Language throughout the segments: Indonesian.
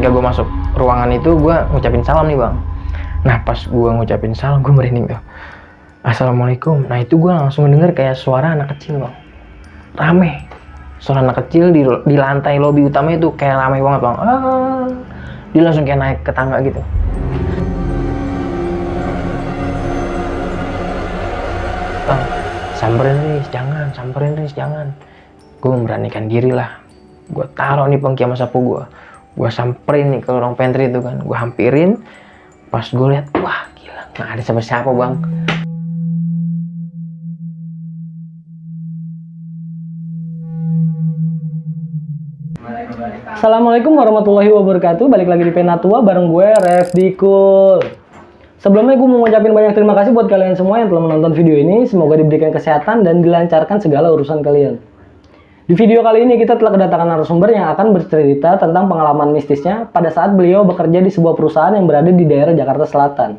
ketika gue masuk ruangan itu gue ngucapin salam nih bang. Nah pas gue ngucapin salam gue merinding tuh. Assalamualaikum. Nah itu gue langsung mendengar kayak suara anak kecil bang, rame. Suara anak kecil di lantai lobi utama itu kayak rame banget bang. Dia langsung kayak naik ke tangga gitu. Bang, samperin Riz, jangan. Gue memberanikan diri lah. Gue taruh nih pengkiam sapu gue samperin nih ke ruang pantry itu kan. Gue hampirin. Pas gue lihat, wah gila, nggak ada siapa-siapa bang. Assalamualaikum warahmatullahi wabarakatuh. Balik lagi di Penatua bareng gue Refdikul. Sebelumnya gue mau ngucapin banyak terima kasih buat kalian semua yang telah menonton video ini. Semoga diberikan kesehatan dan dilancarkan segala urusan kalian. Di video kali ini kita telah kedatangan narasumber yang akan bercerita tentang pengalaman mistisnya pada saat beliau bekerja di sebuah perusahaan yang berada di daerah Jakarta Selatan.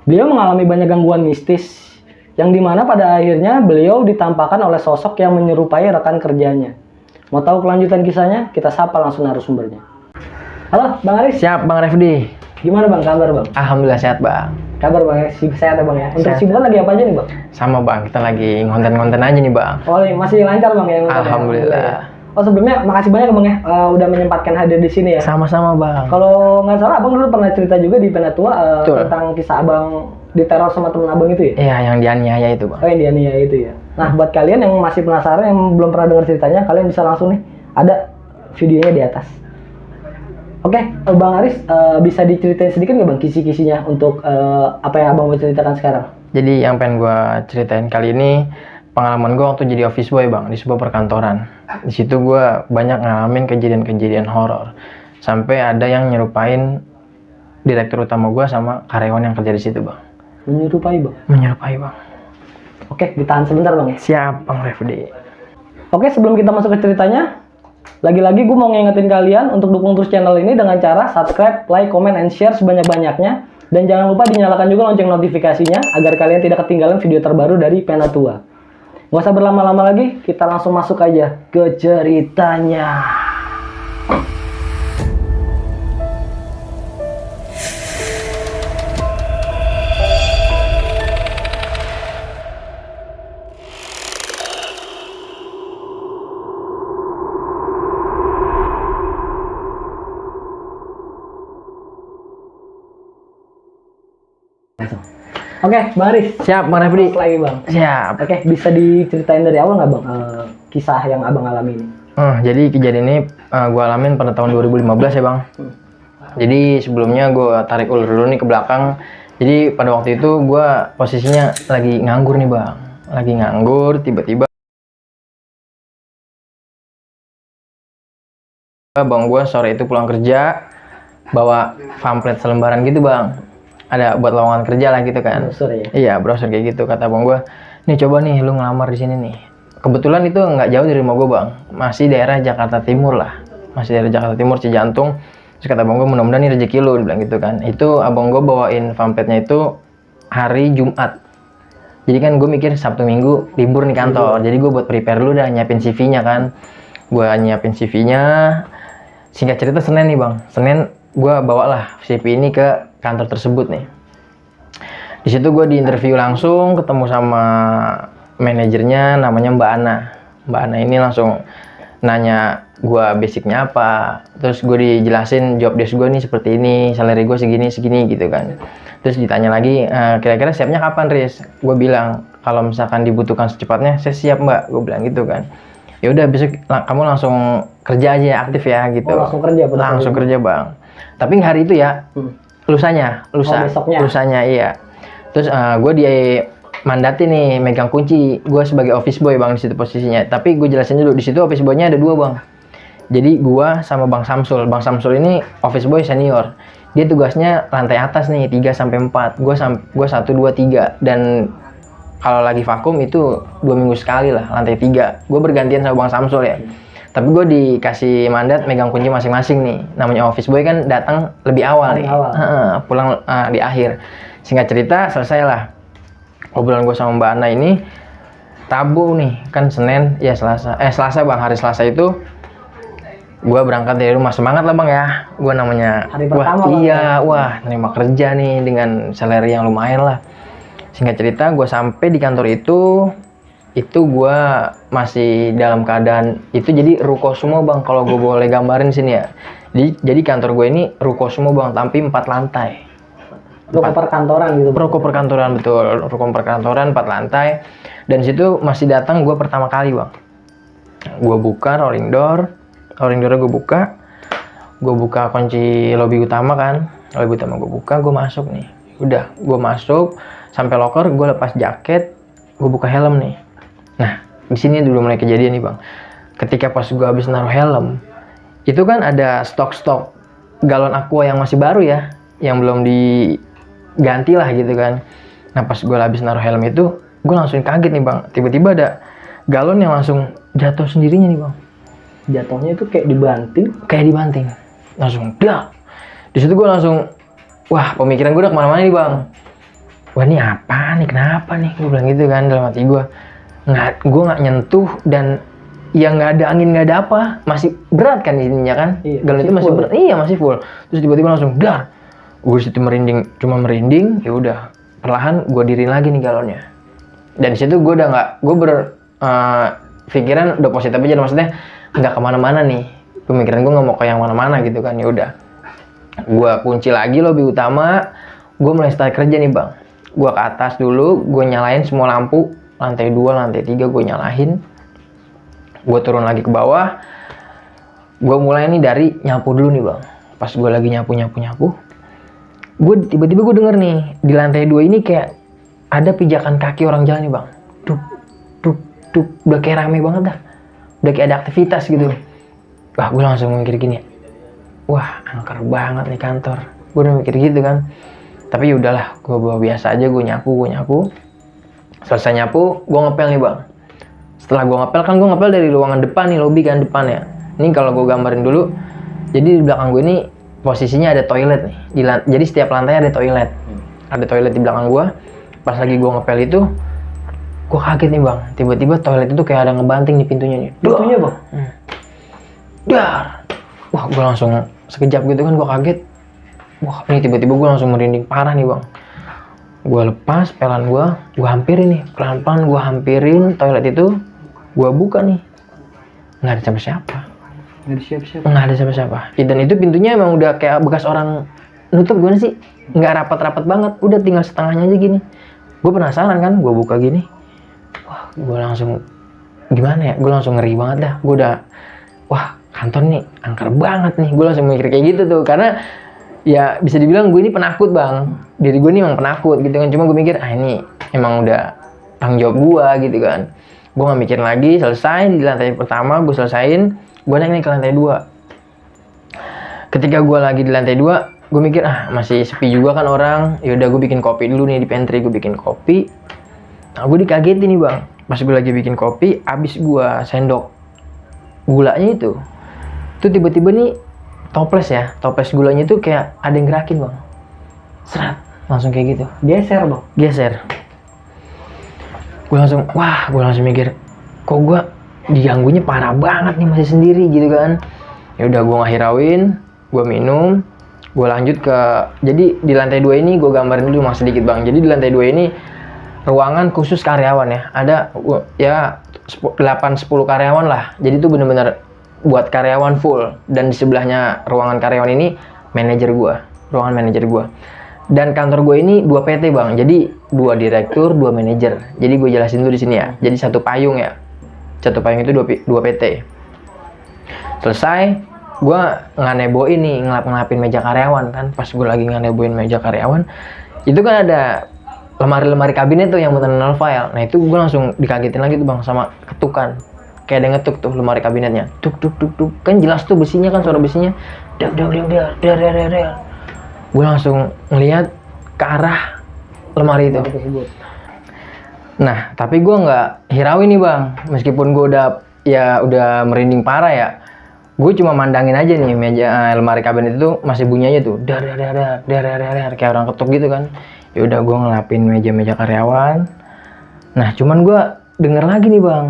Beliau mengalami banyak gangguan mistis yang dimana pada akhirnya beliau ditampakkan oleh sosok yang menyerupai rekan kerjanya. Mau tahu kelanjutan kisahnya? Kita sapa langsung narasumbernya. Halo, Bang Aris. Siap, Bang Refdi. Gimana Bang, kabar Bang? Alhamdulillah sehat, Bang. Kabar Bang, sehat ya Bang ya? Untuk Sehat. sibukan lagi apa aja nih Bang? Sama Bang, kita lagi ngonten-ngonten aja nih Bang. Oh, masih lancar Bang ya? Alhamdulillah. Oh sebelumnya makasih banyak Bang ya, udah menyempatkan hadir di sini ya. Sama-sama Bang. Kalau nggak salah Abang dulu pernah cerita juga di Penatua tentang kisah Abang diteror sama temen Abang itu ya? Iya, yang dianiaya itu Bang. Oh yang dianiaya itu ya. Nah buat kalian yang masih penasaran, yang belum pernah dengar ceritanya, kalian bisa langsung nih, ada videonya di atas. Oke, Bang Aris, bisa diceritain sedikit nggak Bang kisi-kisinya untuk apa yang Abang mau ceritakan sekarang? Jadi yang pengen gue ceritain kali ini pengalaman gue waktu jadi office boy Bang di sebuah perkantoran. Di situ gue banyak ngalamin kejadian-kejadian horor. Sampai ada yang nyerupain direktur utama gue sama karyawan yang kerja di situ Bang. Menyerupai Bang? Menyerupai Bang. Oke, ditahan sebentar Bang ya. Siap Bang Refdi. Oke, sebelum kita masuk ke ceritanya, lagi-lagi gue mau ngingetin kalian untuk dukung terus channel ini dengan cara subscribe, like, comment, and share sebanyak-banyaknya. Dan jangan lupa dinyalakan juga lonceng notifikasinya agar kalian tidak ketinggalan video terbaru dari Penatua. Nggak usah berlama-lama lagi, kita langsung masuk aja ke ceritanya. Oke, Bang Aris. Siap Bang Refdi. Lagi Bang. Siap. Oke, bisa diceritain dari awal nggak Bang kisah yang Abang alami ini? Jadi kejadian ini gue alamin pada tahun 2015 ya Bang. Jadi sebelumnya gue tarik ulur dulu nih ke belakang. Jadi pada waktu itu gue posisinya lagi nganggur nih Bang. Lagi nganggur, tiba-tiba Bang gue sore itu pulang kerja bawa pamflet selembaran gitu Bang. Ada buat lowongan kerja lah gitu kan. Brosur ya? Iya, brosur kayak gitu. Kata Bang gue, nih coba nih lu ngelamar di sini nih. Kebetulan itu nggak jauh dari rumah gue Bang. Masih daerah Jakarta Timur lah. Masih daerah Jakarta Timur, Cijantung. Terus kata Bang gue, mudah-mudahan nih rezeki lu, bilang gitu kan. Itu abang gue bawain pamfletnya itu hari Jumat. Jadi kan gue mikir Sabtu Minggu libur nih kantor. Jadi gue buat prepare dulu dah, nyiapin CV-nya kan. Gue nyiapin CV-nya. Singkat cerita Senin nih Bang. Senin gue bawalah CV ini ke kantor tersebut nih. Di situ gue diinterview langsung, ketemu sama manajernya namanya Mbak Ana. Mbak Ana ini langsung nanya gue basicnya apa, terus gue dijelasin job desk gue nih seperti ini, salary gue segini gitu kan. Terus ditanya lagi, kira-kira siapnya kapan Riz? Gue bilang kalau misalkan dibutuhkan secepatnya saya siap Mbak, gue bilang gitu kan. Ya udah besok kamu langsung kerja aja aktif ya gitu. Oh, langsung kerja Bang? Langsung kerja Bang. Tapi hari itu ya, lusanya iya. Terus gue mandati nih megang kunci, gue sebagai office boy Bang di situ posisinya. Tapi gue jelasin dulu, di situ office boy-nya ada 2 Bang. Jadi gue sama Bang Samsul. Bang Samsul ini office boy senior. Dia tugasnya lantai atas nih 3 sampai 4. Gue 1 2 3 dan kalau lagi vakum itu 2 minggu sekali lah lantai 3. Gue bergantian sama Bang Samsul ya. Tapi gue dikasih mandat megang kunci masing-masing nih. Namanya office boy kan datang lebih awal nih. Pulang di akhir. Singkat cerita selesai lah obrolan gue sama Mbak Ana ini. Rabu nih kan Senin ya Selasa Bang, hari Selasa itu gue berangkat dari rumah, semangat lah bang ya. Gue namanya Hari pertama, wah Bang. iya, wah nerima kerja nih dengan salary yang lumayan lah. Singkat cerita, gue sampai di kantor itu gue masih dalam keadaan itu jadi ruko semua bang. Kalau gue boleh gambarin sini ya. Jadi kantor gue ini ruko semua bang, tapi 4 lantai. Ruko perkantoran gitu. Ruko perkantoran, betul, ruko perkantoran 4 lantai. Dan situ masih datang gue pertama kali bang. Gue buka rolling door gue buka kunci lobby utama kan, lobby utama gue buka, gue masuk nih. Udah, gue masuk sampai locker, gue lepas jaket, gue buka helm nih. Nah, di sini dulu mulai kejadian nih bang. Ketika pas gue habis naruh helm, itu kan ada stok galon aqua yang masih baru ya, yang belum diganti lah gitu kan. Nah, pas gue habis naruh helm itu, gue langsung kaget nih bang. Tiba-tiba ada galon yang langsung jatuh sendirinya nih bang. Jatuhnya itu kayak dibanting. Langsung dak. Di situ gue langsung, wah pemikiran gue udah kemana-mana nih bang. Wah ini apa nih, kenapa nih, gue bilang gitu kan dalam hati gue. Gue nggak nyentuh dan ya nggak ada angin, nggak ada apa, masih berat kan ininya kan. Iya, galon itu masih berat, iya masih full. Terus tiba-tiba langsung dak. Gue situ cuma merinding. Ya udah, perlahan gue diriin lagi nih galonnya. Dan di situ gue udah nggak, gue pikiran udah positif aja, maksudnya nggak kemana-mana nih, pemikiran gue nggak mau ke yang mana-mana gitu kan. Ya udah, gue kunci lagi lobby utama, gue mulai start kerja nih bang. Gue ke atas dulu, gue nyalain semua lampu, lantai 2, lantai 3 gue nyalain. Gue turun lagi ke bawah, gue mulai nih dari nyapu dulu nih bang. Pas gue lagi nyapu, gue tiba-tiba gue denger nih di lantai 2 ini kayak ada pijakan kaki orang jalan nih bang. Dup, udah kayak rame banget dah. Udah kayak ada aktivitas gitu. Wah, gue langsung mikir gini, wah angker banget nih kantor. Gue udah mikir gitu kan. Tapi udahlah, gue bawa biasa aja, gue nyapu. Selesai nyapu, gue ngepel nih bang. Setelah gue ngepel kan, gue ngepel dari ruangan depan nih, lobby kan depan ya. Ini kalau gue gambarin dulu, jadi di belakang gue ini posisinya ada toilet nih. Jadi setiap lantai ada toilet. Ada toilet di belakang gue. Pas lagi gue ngepel itu, gue kaget nih bang. Tiba-tiba toilet itu kayak ada ngebanting di pintunya nih. Pintunya bang? Dar. Wah, gue langsung sekejap gitu kan, gue kaget. Wah, ini tiba-tiba gue langsung merinding parah nih bang. Gue lepas pelan gue hampirin nih. Pelan-pelan gue hampirin toilet itu. Gue buka nih. Nggak ada siapa-siapa. Nggak ada siapa-siapa. Dan itu pintunya emang udah kayak bekas orang nutup, gimana sih? Nggak rapat-rapat banget. Udah tinggal setengahnya aja gini. Gue penasaran kan, gue buka gini. Wah, gue langsung gimana ya? Gue langsung ngeri banget dah. Gue udah, wah kantor nih angker banget nih. Gue langsung mikir kayak gitu tuh. Karena ya bisa dibilang gue ini penakut bang. Diri gue ini emang penakut gitu kan. Cuma gue mikir, ini emang udah tanggung jawab gue gitu kan. Gue gak mikir lagi, selesai di lantai pertama gue selesain. Gue naik nih ke lantai 2. Ketika gue lagi di lantai 2, gue mikir masih sepi juga kan orang. Yaudah gue bikin kopi dulu nih di pantry. Gue bikin kopi. Nah gue dikagetin nih bang. Pas gue lagi bikin kopi, abis gue sendok gulanya itu tiba-tiba nih toples gulanya itu kayak ada yang gerakin bang. Serat, langsung kayak gitu. Geser. Gue langsung mikir, kok gue diganggunya parah banget nih, masih sendiri gitu kan. Ya udah gue ngahirauin, gue minum, gue lanjut ke, jadi di lantai 2 ini gue gambarin dulu mas sedikit bang. Jadi di lantai 2 ini ruangan khusus karyawan ya, ada ya 8-10 karyawan lah. Jadi itu bener-bener buat karyawan full. Dan di sebelahnya ruangan karyawan ini ruangan manajer gue. Dan kantor gue ini 2 PT bang, jadi 2 direktur, 2 manajer. Jadi gue jelasin dulu di sini ya. Jadi satu payung ya, satu payung itu 2 PT. Selesai, gue nganeboin nih, ngelapin meja karyawan kan. Pas gue lagi nganeboin meja karyawan, itu kan ada lemari kabinet tuh yang buat naruh file. Nah itu gue langsung dikagetin lagi tuh bang sama ketukan. Kayak ada ngetuk tuh lemari kabinetnya. Tuk. Kan jelas tuh besinya kan, suara besinya. Dar. Gue langsung ngeliat ke arah lemari itu. Nah, tapi gue nggak hirauin nih bang. Meskipun gue udah merinding parah ya. Gue cuma mandangin aja nih meja lemari kabinet itu masih bunyinya tuh. Dar. Kayak orang ketuk gitu kan. Ya udah gue ngelapin meja karyawan. Nah, cuman gue denger lagi nih bang.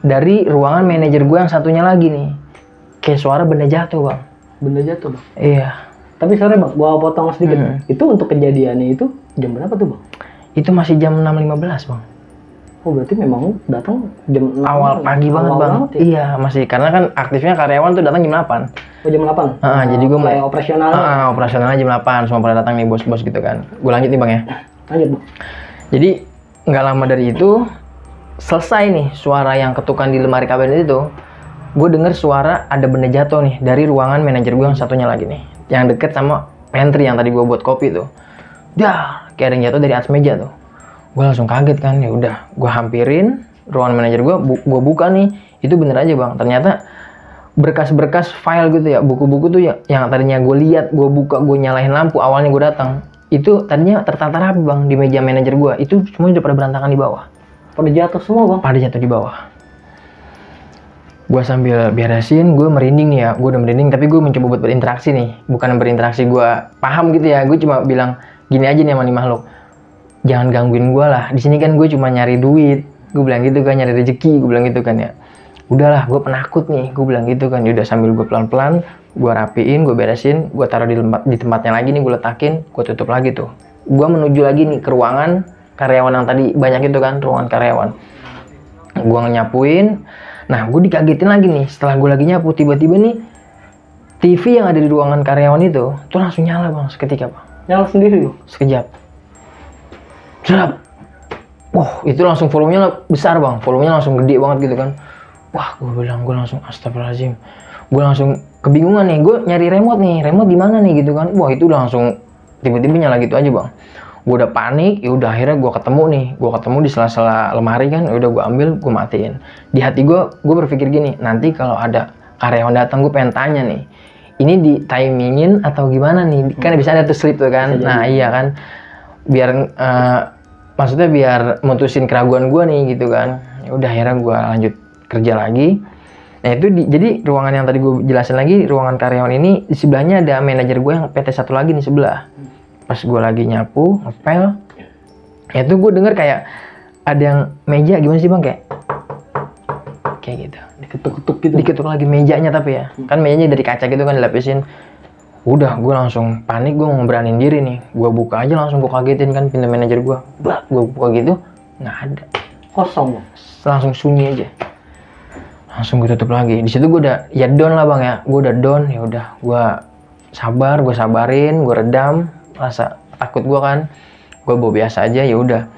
Dari ruangan manajer gue yang satunya lagi nih. kayak suara benda jatuh bang. Benda jatuh bang. Iya. Tapi sorry bang, gua potong sedikit. Itu untuk kejadiannya itu jam berapa tuh bang? Itu masih jam 6.15 bang. Oh berarti memang datang jam 6 Awal pagi banget awal bang. Banget, ya? Iya masih, karena kan aktifnya karyawan tuh datang jam 8. Oh jam 8? Jadi gue mulai operasional. Operasionalnya jam 8, semua pada datang nih bos-bos gitu kan. Gue lanjut nih bang ya. Lanjut bang. Jadi nggak lama dari itu selesai nih suara yang ketukan di lemari kabinet itu. Gue denger suara ada benda jatuh nih dari ruangan manajer gue yang satunya lagi nih, yang deket sama pantry yang tadi gue buat kopi tuh. Dah, kayak ada yang jatuh dari atas meja tuh. Gue langsung kaget kan, ya udah, gue hampirin ruangan manajer gue, gue buka nih, itu bener aja bang. Ternyata berkas-berkas file gitu ya, buku-buku tuh yang tadinya gue lihat, gue buka, gue nyalain lampu awalnya gue datang, itu tadinya tertata rapi bang di meja manajer gue. Itu semuanya udah pada berantakan di bawah. Pada jatuh semua bang? Pada jatuh di bawah. Gue sambil beresin, gue merinding nih ya, gue udah merinding, tapi gue mencoba buat berinteraksi nih, bukan berinteraksi gue paham gitu ya, gue cuma bilang gini aja nih sama nih makhluk, jangan gangguin gue lah, di sini kan gue cuma nyari duit, gue bilang gitu kan, nyari rezeki, gue bilang gitu kan ya, udahlah gue penakut nih, gue bilang gitu kan, udah sambil gue pelan-pelan, gue rapiin, gue beresin, gue taruh di tempatnya lagi nih, gue letakin, gue tutup lagi tuh, gue menuju lagi nih ke ruangan karyawan yang tadi banyak itu kan, ruangan karyawan, gue nyapuin. Nah, gue dikagetin lagi nih, setelah gue lagi nyapu, tiba-tiba nih, TV yang ada di ruangan karyawan itu, tuh langsung nyala bang, seketika bang. Nyala sendiri bang? Sekejap. Cerap. Wah, itu langsung volumenya besar bang, volumenya langsung gede banget gitu kan. Wah, gue bilang, gue langsung astagfirullahaladzim. Gue langsung kebingungan nih, gue nyari remote di mana nih gitu kan. Wah, itu langsung tiba-tiba nyala gitu aja bang. Gue udah panik, ya udah akhirnya gue ketemu di sela-sela lemari kan, ya udah gue ambil, gue matiin. Di hati gue berpikir gini, nanti kalau ada karyawan datang gue pengen tanya nih, ini di timingin atau gimana nih? Kan bisa ada tuh slip tuh kan, nah iya kan, biar maksudnya biar mutusin keraguan gue nih gitu kan. Ya udah akhirnya gue lanjut kerja lagi. Nah itu jadi ruangan yang tadi gue jelasin lagi, ruangan karyawan ini di sebelahnya ada manajer gue yang PT satu lagi nih sebelah. Pas gue lagi nyapu, ngepel, itu gue denger kayak ada yang meja gimana sih bang, kayak gitu. Diketuk-ketuk gitu? Diketuk lagi mejanya tapi ya, kan mejanya dari kaca gitu kan dilapisin. Udah, gue langsung panik, gue ngeberanin diri nih. Gue buka aja langsung, gue kagetin kan pintu manajer gue. Bah, gue buka gitu, nggak ada. Kosong bang? Langsung sunyi aja. Langsung gue tutup lagi. Di situ gue udah, ya down lah bang ya. Gue udah down, ya udah, gue sabar, gue sabarin, gue redam. Rasa takut gue kan, gue bawa biasa aja, ya udah,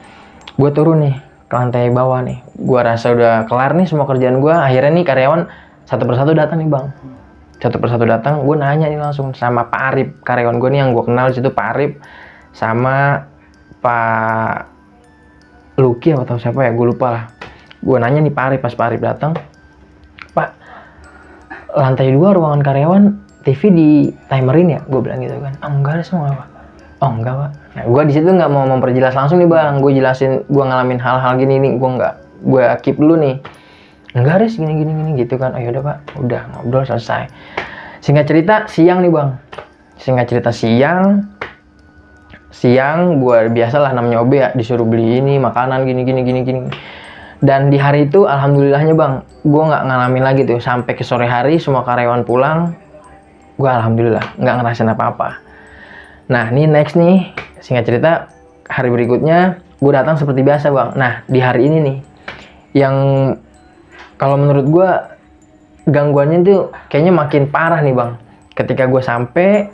gue turun nih ke lantai bawah nih, gue rasa udah kelar nih semua kerjaan gue. Akhirnya nih karyawan satu persatu datang nih bang, satu persatu datang. Gue nanya nih langsung sama Pak Arif, karyawan gue nih yang gue kenal di situ, Pak Arif sama Pak Luki atau siapa ya, gue lupa lah. Gue nanya nih Pak Arif, pas Pak Arif datang, Pak, lantai 2 ruangan karyawan TV di timerin ya, gue bilang gitu kan. Enggak ada semua Pak. Oh enggak pak. Nah, gue di situ nggak mau memperjelas langsung nih bang. Gue jelasin gue ngalamin hal-hal gini nih. Gue keep dulu nih. Enggak Riz, gini gitu kan. Oh yaudah pak. Udah ngobrol selesai. Singkat cerita siang nih bang. Siang gue biasalah namanya OB ya, disuruh beli ini makanan gini. Dan di hari itu alhamdulillahnya bang, gue nggak ngalamin lagi tuh sampai ke sore hari semua karyawan pulang. Gue alhamdulillah nggak ngerasain apa-apa. Nah, ini next nih, singkat cerita, hari berikutnya gue datang seperti biasa bang. Nah, di hari ini nih, yang kalau menurut gue gangguannya tuh kayaknya makin parah nih bang. Ketika gue sampai,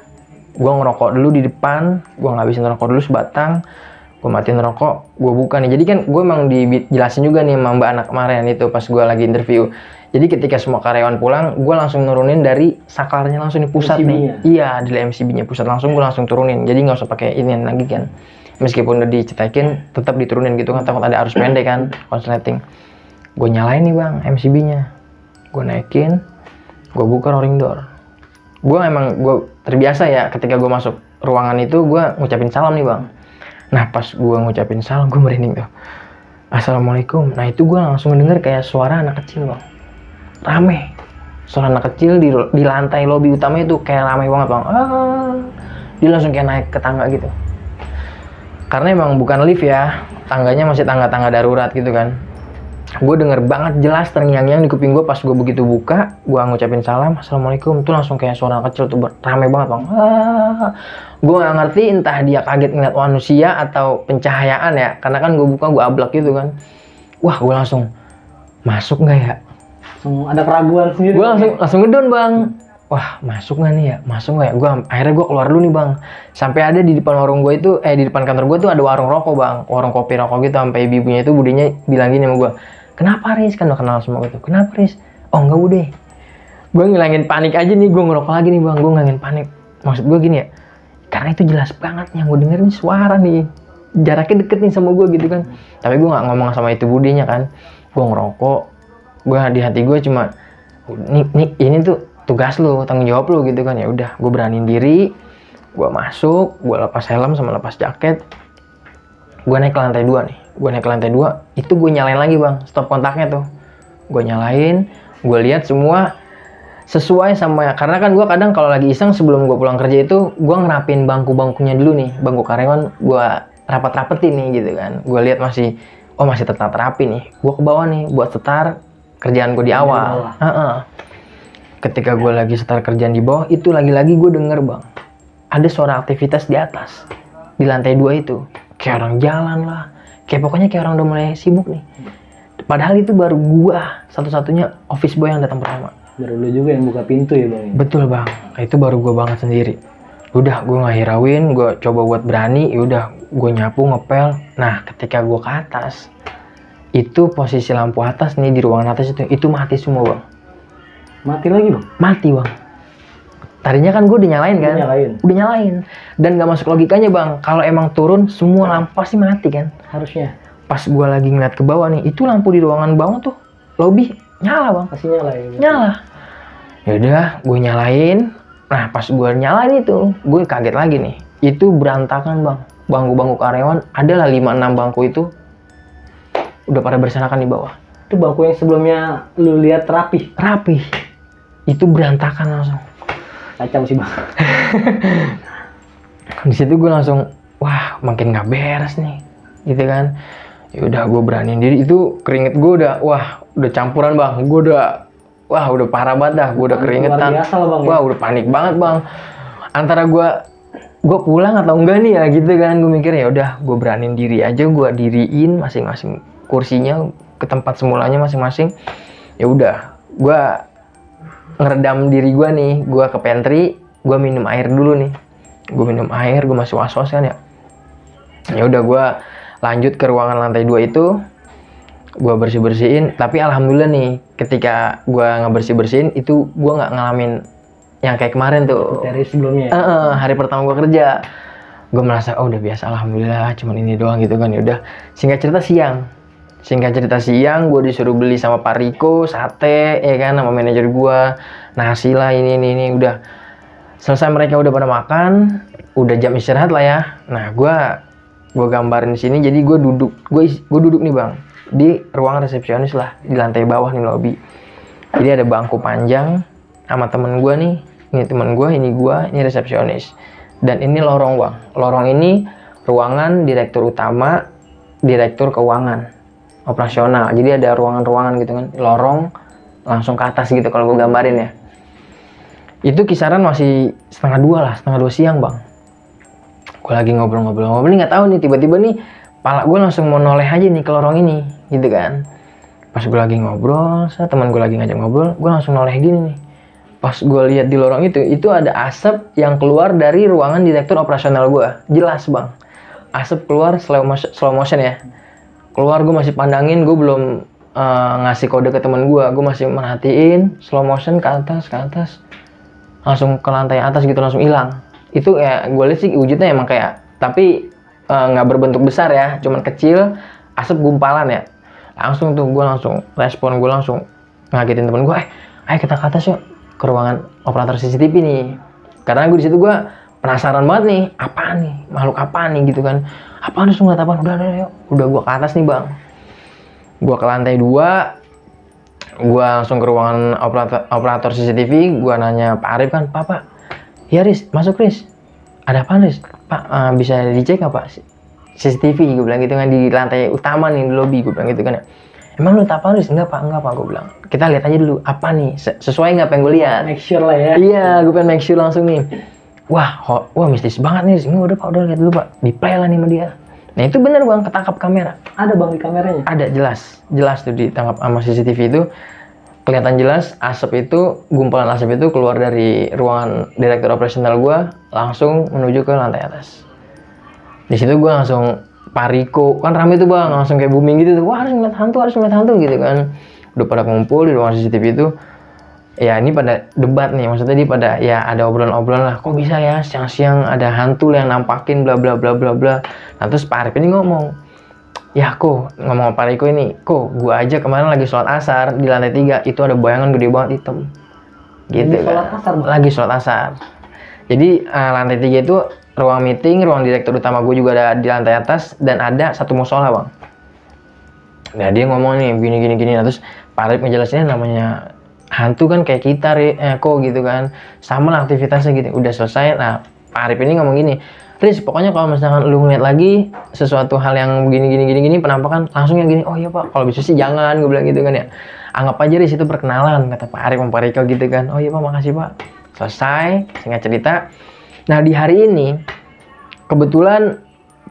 gue ngerokok dulu di depan, gue ngabisin rokok dulu sebatang, gue matiin rokok, gue buka nih. Jadi kan gue emang dijelasin juga nih sama mbak anak kemarin itu pas gue lagi interview. Jadi ketika semua karyawan pulang, gue langsung nurunin dari saklarnya langsung di pusat nih. Iya, di MCB-nya pusat langsung gue langsung turunin. Jadi nggak usah pakai ini lagi kan. Meskipun udah dicetakin, tetap diturunin gitu kan. Takut ada arus pendek kan, konsleting. Gue nyalain nih bang MCB-nya. Gue naikin, gue buka rolling door. Gue terbiasa ya ketika gue masuk ruangan itu, gue ngucapin salam nih bang. Nah pas gue ngucapin salam, gue merinding tuh. Assalamualaikum. Nah itu gue langsung denger kayak suara anak kecil bang. Rame, suara anak kecil di lantai lobi utama itu kayak ramai banget bang. Dia langsung kayak naik ke tangga gitu. Karena emang bukan lift ya, tangganya masih tangga-tangga darurat gitu kan. gue denger banget jelas terngiang-ngiang di kuping gue pas gue begitu buka, gue ngucapin salam, assalamualaikum, tuh langsung kayak suara anak kecil tuh rame banget bang. Gue nggak ngerti entah dia kaget ngeliat manusia atau pencahayaan ya, karena kan gue buka gue ablak gitu kan. Wah gue langsung masuk nggak ya? Ada keraguan sendiri. Gue langsung ngedon bang. Wah masuk nggak nih ya? Masuk nggak ya? Akhirnya gue keluar dulu nih bang. Sampai ada di depan warung gue itu, di depan kantor gue tuh ada warung rokok bang, warung kopi rokok gitu. Sampai ibunya itu budinya bilang gini sama gue, kenapa Riz? Kan udah kenal sama gue tuh. Kenapa Riz? Oh enggak udah. Gue ngilangin panik aja nih, gue ngerokok lagi nih bang. Gue ngilangin panik. Maksud gue gini ya, karena itu jelas banget yang gue dengerin suara nih. Jaraknya deket nih sama gue gitu kan. Tapi gue nggak ngomong sama itu budinya kan. Gue ngerokok. Gue di hati gue cuma, ini tuh tugas lu, tanggung jawab lu gitu kan. Ya udah, gue beraniin diri. Gue masuk, gue lepas helm sama lepas jaket. Gue naik ke lantai 2 nih. Gue naik ke lantai 2, itu gue nyalain lagi bang, stop kontaknya tuh. Gue nyalain, gue lihat semua sesuai sama, karena kan gue kadang kalau lagi iseng sebelum gue pulang kerja itu, gue ngerapin bangku-bangkunya dulu nih, bangku karyawan gue rapat-rapetin nih gitu kan. Gue lihat masih tetap rapi nih. Gue ke bawah nih buat setar kerjaan gue di awal. Ketika gue lagi setar kerjaan di bawah, itu lagi-lagi gue denger bang, ada suara aktivitas di atas, di lantai 2 itu. Kayak orang jalan lah, pokoknya kayak orang udah mulai sibuk nih. Padahal itu baru gua satu-satunya office boy yang datang pertama. Baru lu juga yang buka pintu ya bang? Betul bang, itu baru gua banget sendiri. Udah gua nggak hirauin, gua coba buat berani. Yaudah gua nyapu ngepel. Nah ketika gua ke atas, itu posisi lampu atas nih di ruangan atas itu mati semua bang. Mati lagi bang? Mati bang. Tadinya kan gue udah nyalain kan? Udah nyalain. Dan gak masuk logikanya bang, kalau emang turun semua lampu pasti mati kan? Harusnya. Pas gue lagi ngeliat ke bawah nih, itu lampu di ruangan bawah tuh, lobby, nyala bang. Pasti nyala ya? Nyala. Yaudah, gue nyalain. Nah pas gue nyalain itu, gue kaget lagi nih. Itu berantakan bang. Bangku-bangku karyawan, adalah 5-6 bangku itu udah pada berserakan di bawah. Itu bangku yang sebelumnya lu lihat rapi? Rapi. Itu berantakan langsung. Kacau sih bang. Di situ gue langsung, wah makin nggak beres nih, gitu kan. Ya udah gue beraniin diri, itu keringet gue udah campuran bang. Gue udah parah banget dah. Gue udah keringetan. Biasa lah, bang, wah udah panik banget bang. Antara gue pulang atau enggak nih ya gitu kan. Gue mikir ya udah gue beraniin diri aja. Gue diriin masing-masing kursinya ke tempat semulanya masing-masing. Ya udah gue ngeredam diri gue nih, gue ke pantry, gue minum air dulu nih. Gue minum air, gue masih was-was kan ya. Ya udah gue lanjut ke ruangan lantai 2 itu, gue bersih-bersihin. Tapi alhamdulillah nih, ketika gue ngebersih-bersihin itu gue nggak ngalamin yang kayak kemarin tuh. Dari sebelumnya. Hari pertama gue kerja, gue merasa udah biasa, alhamdulillah, cuman ini doang gitu kan. Ya udah, singkat cerita siang gue disuruh beli sama Pak Riko sate ya kan, sama manajer gue nasi lah, ini udah selesai. Mereka udah pada makan, udah jam istirahat lah ya. Nah gue gambarin di sini. Jadi gue duduk nih bang di ruang resepsionis lah, di lantai bawah nih lobby. Jadi ada bangku panjang sama temen gue nih, ini temen gue, ini resepsionis. Dan ini lorong bang, lorong ini ruangan direktur utama, direktur keuangan operasional. Jadi ada ruangan-ruangan gitu kan, lorong langsung ke atas gitu kalau gue gambarin ya. Itu kisaran masih setengah 2 siang bang. Gue lagi ngobrol-ngobrol nih, nggak tahu nih tiba-tiba nih pala gue langsung mau noleh aja nih ke lorong ini gitu kan. Pas gue lagi ngobrol, teman gue lagi ngajak ngobrol, gue langsung noleh gini nih. Pas gue lihat di lorong itu ada asap yang keluar dari ruangan direktur operasional gue. Jelas bang, asap keluar slow motion ya. Keluar, gue masih pandangin, gue belum ngasih kode ke teman gue masih merhatiin, slow motion ke atas, langsung ke lantai atas gitu, langsung hilang. Itu ya gue lihat sih wujudnya emang kayak, tapi nggak berbentuk besar ya, cuman kecil, asap gumpalan ya. Langsung tuh gue respon, gue langsung ngagetin temen gue, ayo kita ke atas yuk, ke ruangan operator CCTV nih. Karena gue di situ gue penasaran banget nih, apaan nih, makhluk apaan nih gitu kan. Apaan tuh, ngeliat apaan? Udah yuk. Udah gue ke atas nih bang. Gue ke lantai 2, gue langsung ke ruangan operator CCTV. Gue nanya Pak Arif kan, Pak, ya Riz, masuk Riz. Ada apaan Riz? Pak, bisa dicek nggak Pak CCTV? Gue bilang gitu kan, di lantai utama nih, di lobby, gue bilang gitu kan ya. emang lu tak apa Riz? Enggak pak, gue bilang. Kita lihat aja dulu, apa nih, sesuai nggak apa yang gue lihat. Make sure lah ya. Iya, gue pengen make sure langsung nih. Wah, mistis banget nih Riz. Enggak, udah pak, udah lihat dulu pak, di play lah nih sama dia. Nah itu bener bang, ketangkap kamera. Ada bang di kameranya? Ada, jelas tuh ditangkap sama CCTV itu. Kelihatan jelas asap itu, gumpalan asap itu keluar dari ruangan direktur operasional gue, langsung menuju ke lantai atas. Di situ gue langsung Pariko, kan rame tuh bang, langsung kayak booming gitu tuh, wah harus ngeliat hantu gitu kan. Udah pada ngumpul di ruangan CCTV itu. Ya ini pada debat nih, maksudnya dia pada ya ada obrolan lah, kok bisa ya siang-siang ada hantu yang nampakin bla bla bla bla bla. Nah terus Pak Arif ini ngomong, ya kok ngomong Pak Riko ini, kok gua aja kemarin lagi sholat asar di lantai 3 itu ada bayangan gede banget hitam gitu Lagi sholat asar, Bang? Lagi sholat asar. Jadi lantai 3 itu ruang meeting, ruang direktur utama gue juga ada di lantai atas, dan ada satu musola bang. Nah dia ngomong nih gini, nah, terus Pak Arif ngejelasinnya namanya hantu kan kayak kita kok gitu kan, sama lah aktivitasnya gitu. Udah selesai, nah Pak Arif ini ngomong gini, Riz, pokoknya kalau misalkan lu ngeliat lagi sesuatu hal yang gini, penampakan, langsung yang gini, oh iya pak, kalau bisa sih jangan, gue bilang gitu kan ya. Anggap aja Riz itu perkenalan, kata Pak Arif sama Pak Riko gitu kan. Oh iya pak, makasih pak. Selesai, singkat cerita. Nah di hari ini, kebetulan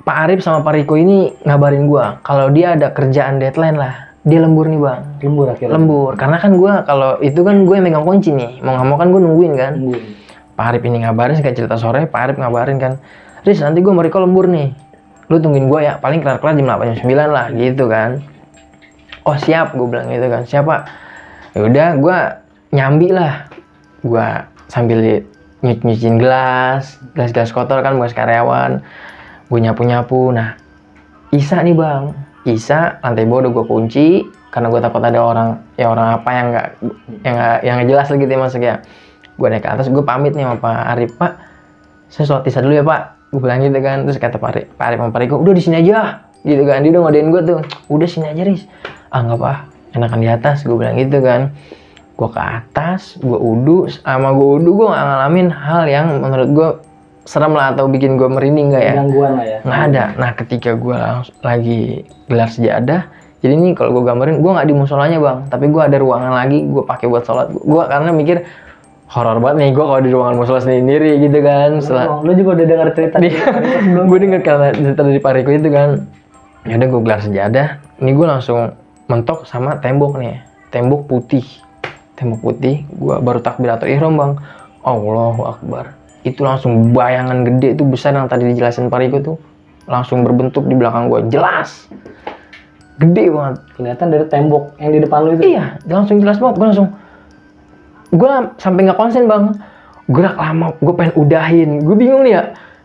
Pak Arif sama Pak Riko ini ngabarin gue, kalau dia ada kerjaan deadline lah. Dia lembur nih bang. Lembur akhirnya? Lembur, karena kan gue, kalau itu kan gue yang megang kunci nih. Mau nggak mau kan gue nungguin kan. Pak Arif ini ngabarin, singkat cerita sore, Pak Arif ngabarin kan, Riz, nanti gue mau Riko lembur nih, lu tungguin gue ya, paling kelar-kelar jam 8, jam 9 lah, gitu kan. Oh siap, gue bilang gitu kan, siapa? Yaudah, gue nyambi lah, gue sambil nyuciin gelas kotor kan, bekas karyawan, gue nyapu-nyapu. Nah, Isa nih bang, Isa lantai bawah udah gue kunci, karena gue takut ada orang apa yang nggak jelas lagi gitu ya masuknya. Gue naik ke atas, gue pamit nih sama Pak Arif, Pak, saya sholat isya dulu ya Pak, gue bilang gitu kan. Terus kata Pak Arif sama Pak Riko, udah di sini aja gitu kan. Dia udah ngodein gue tuh, udah sini aja Riz. Nggak apa, enakan di atas, gue bilang gitu kan. Gue ke atas, gue udu, gue nggak ngalamin hal yang menurut gue serem lah atau bikin gue merinding nggak ya. Gangguan lah ya. Nggak ada. Nah ketika gue lagi gelar sejadah, jadi ini kalau gue gambarin, gue nggak di musolanya bang, tapi gue ada ruangan lagi, gue pakai buat sholat. Gue karena mikir horor banget nih gue kalau di ruangan musola sendiri gitu kan. Lu juga udah dengar cerita gue denger karena cerita dari Pak Riko itu kan. Ya udah gue gelar sejadah, ini gue langsung mentok sama tembok nih, tembok putih. Gue baru takbiratul ihram bang, Allahu Akbar, itu langsung bayangan gede tuh besar yang tadi dijelasin Pak Riko tuh langsung berbentuk di belakang gue, jelas gede banget, kelihatan dari tembok yang di depan lu itu. Iya, langsung jelas banget. Gue sampai nggak konsen bang, gerak lama, gue pengen udahin, gue bingung nih ya,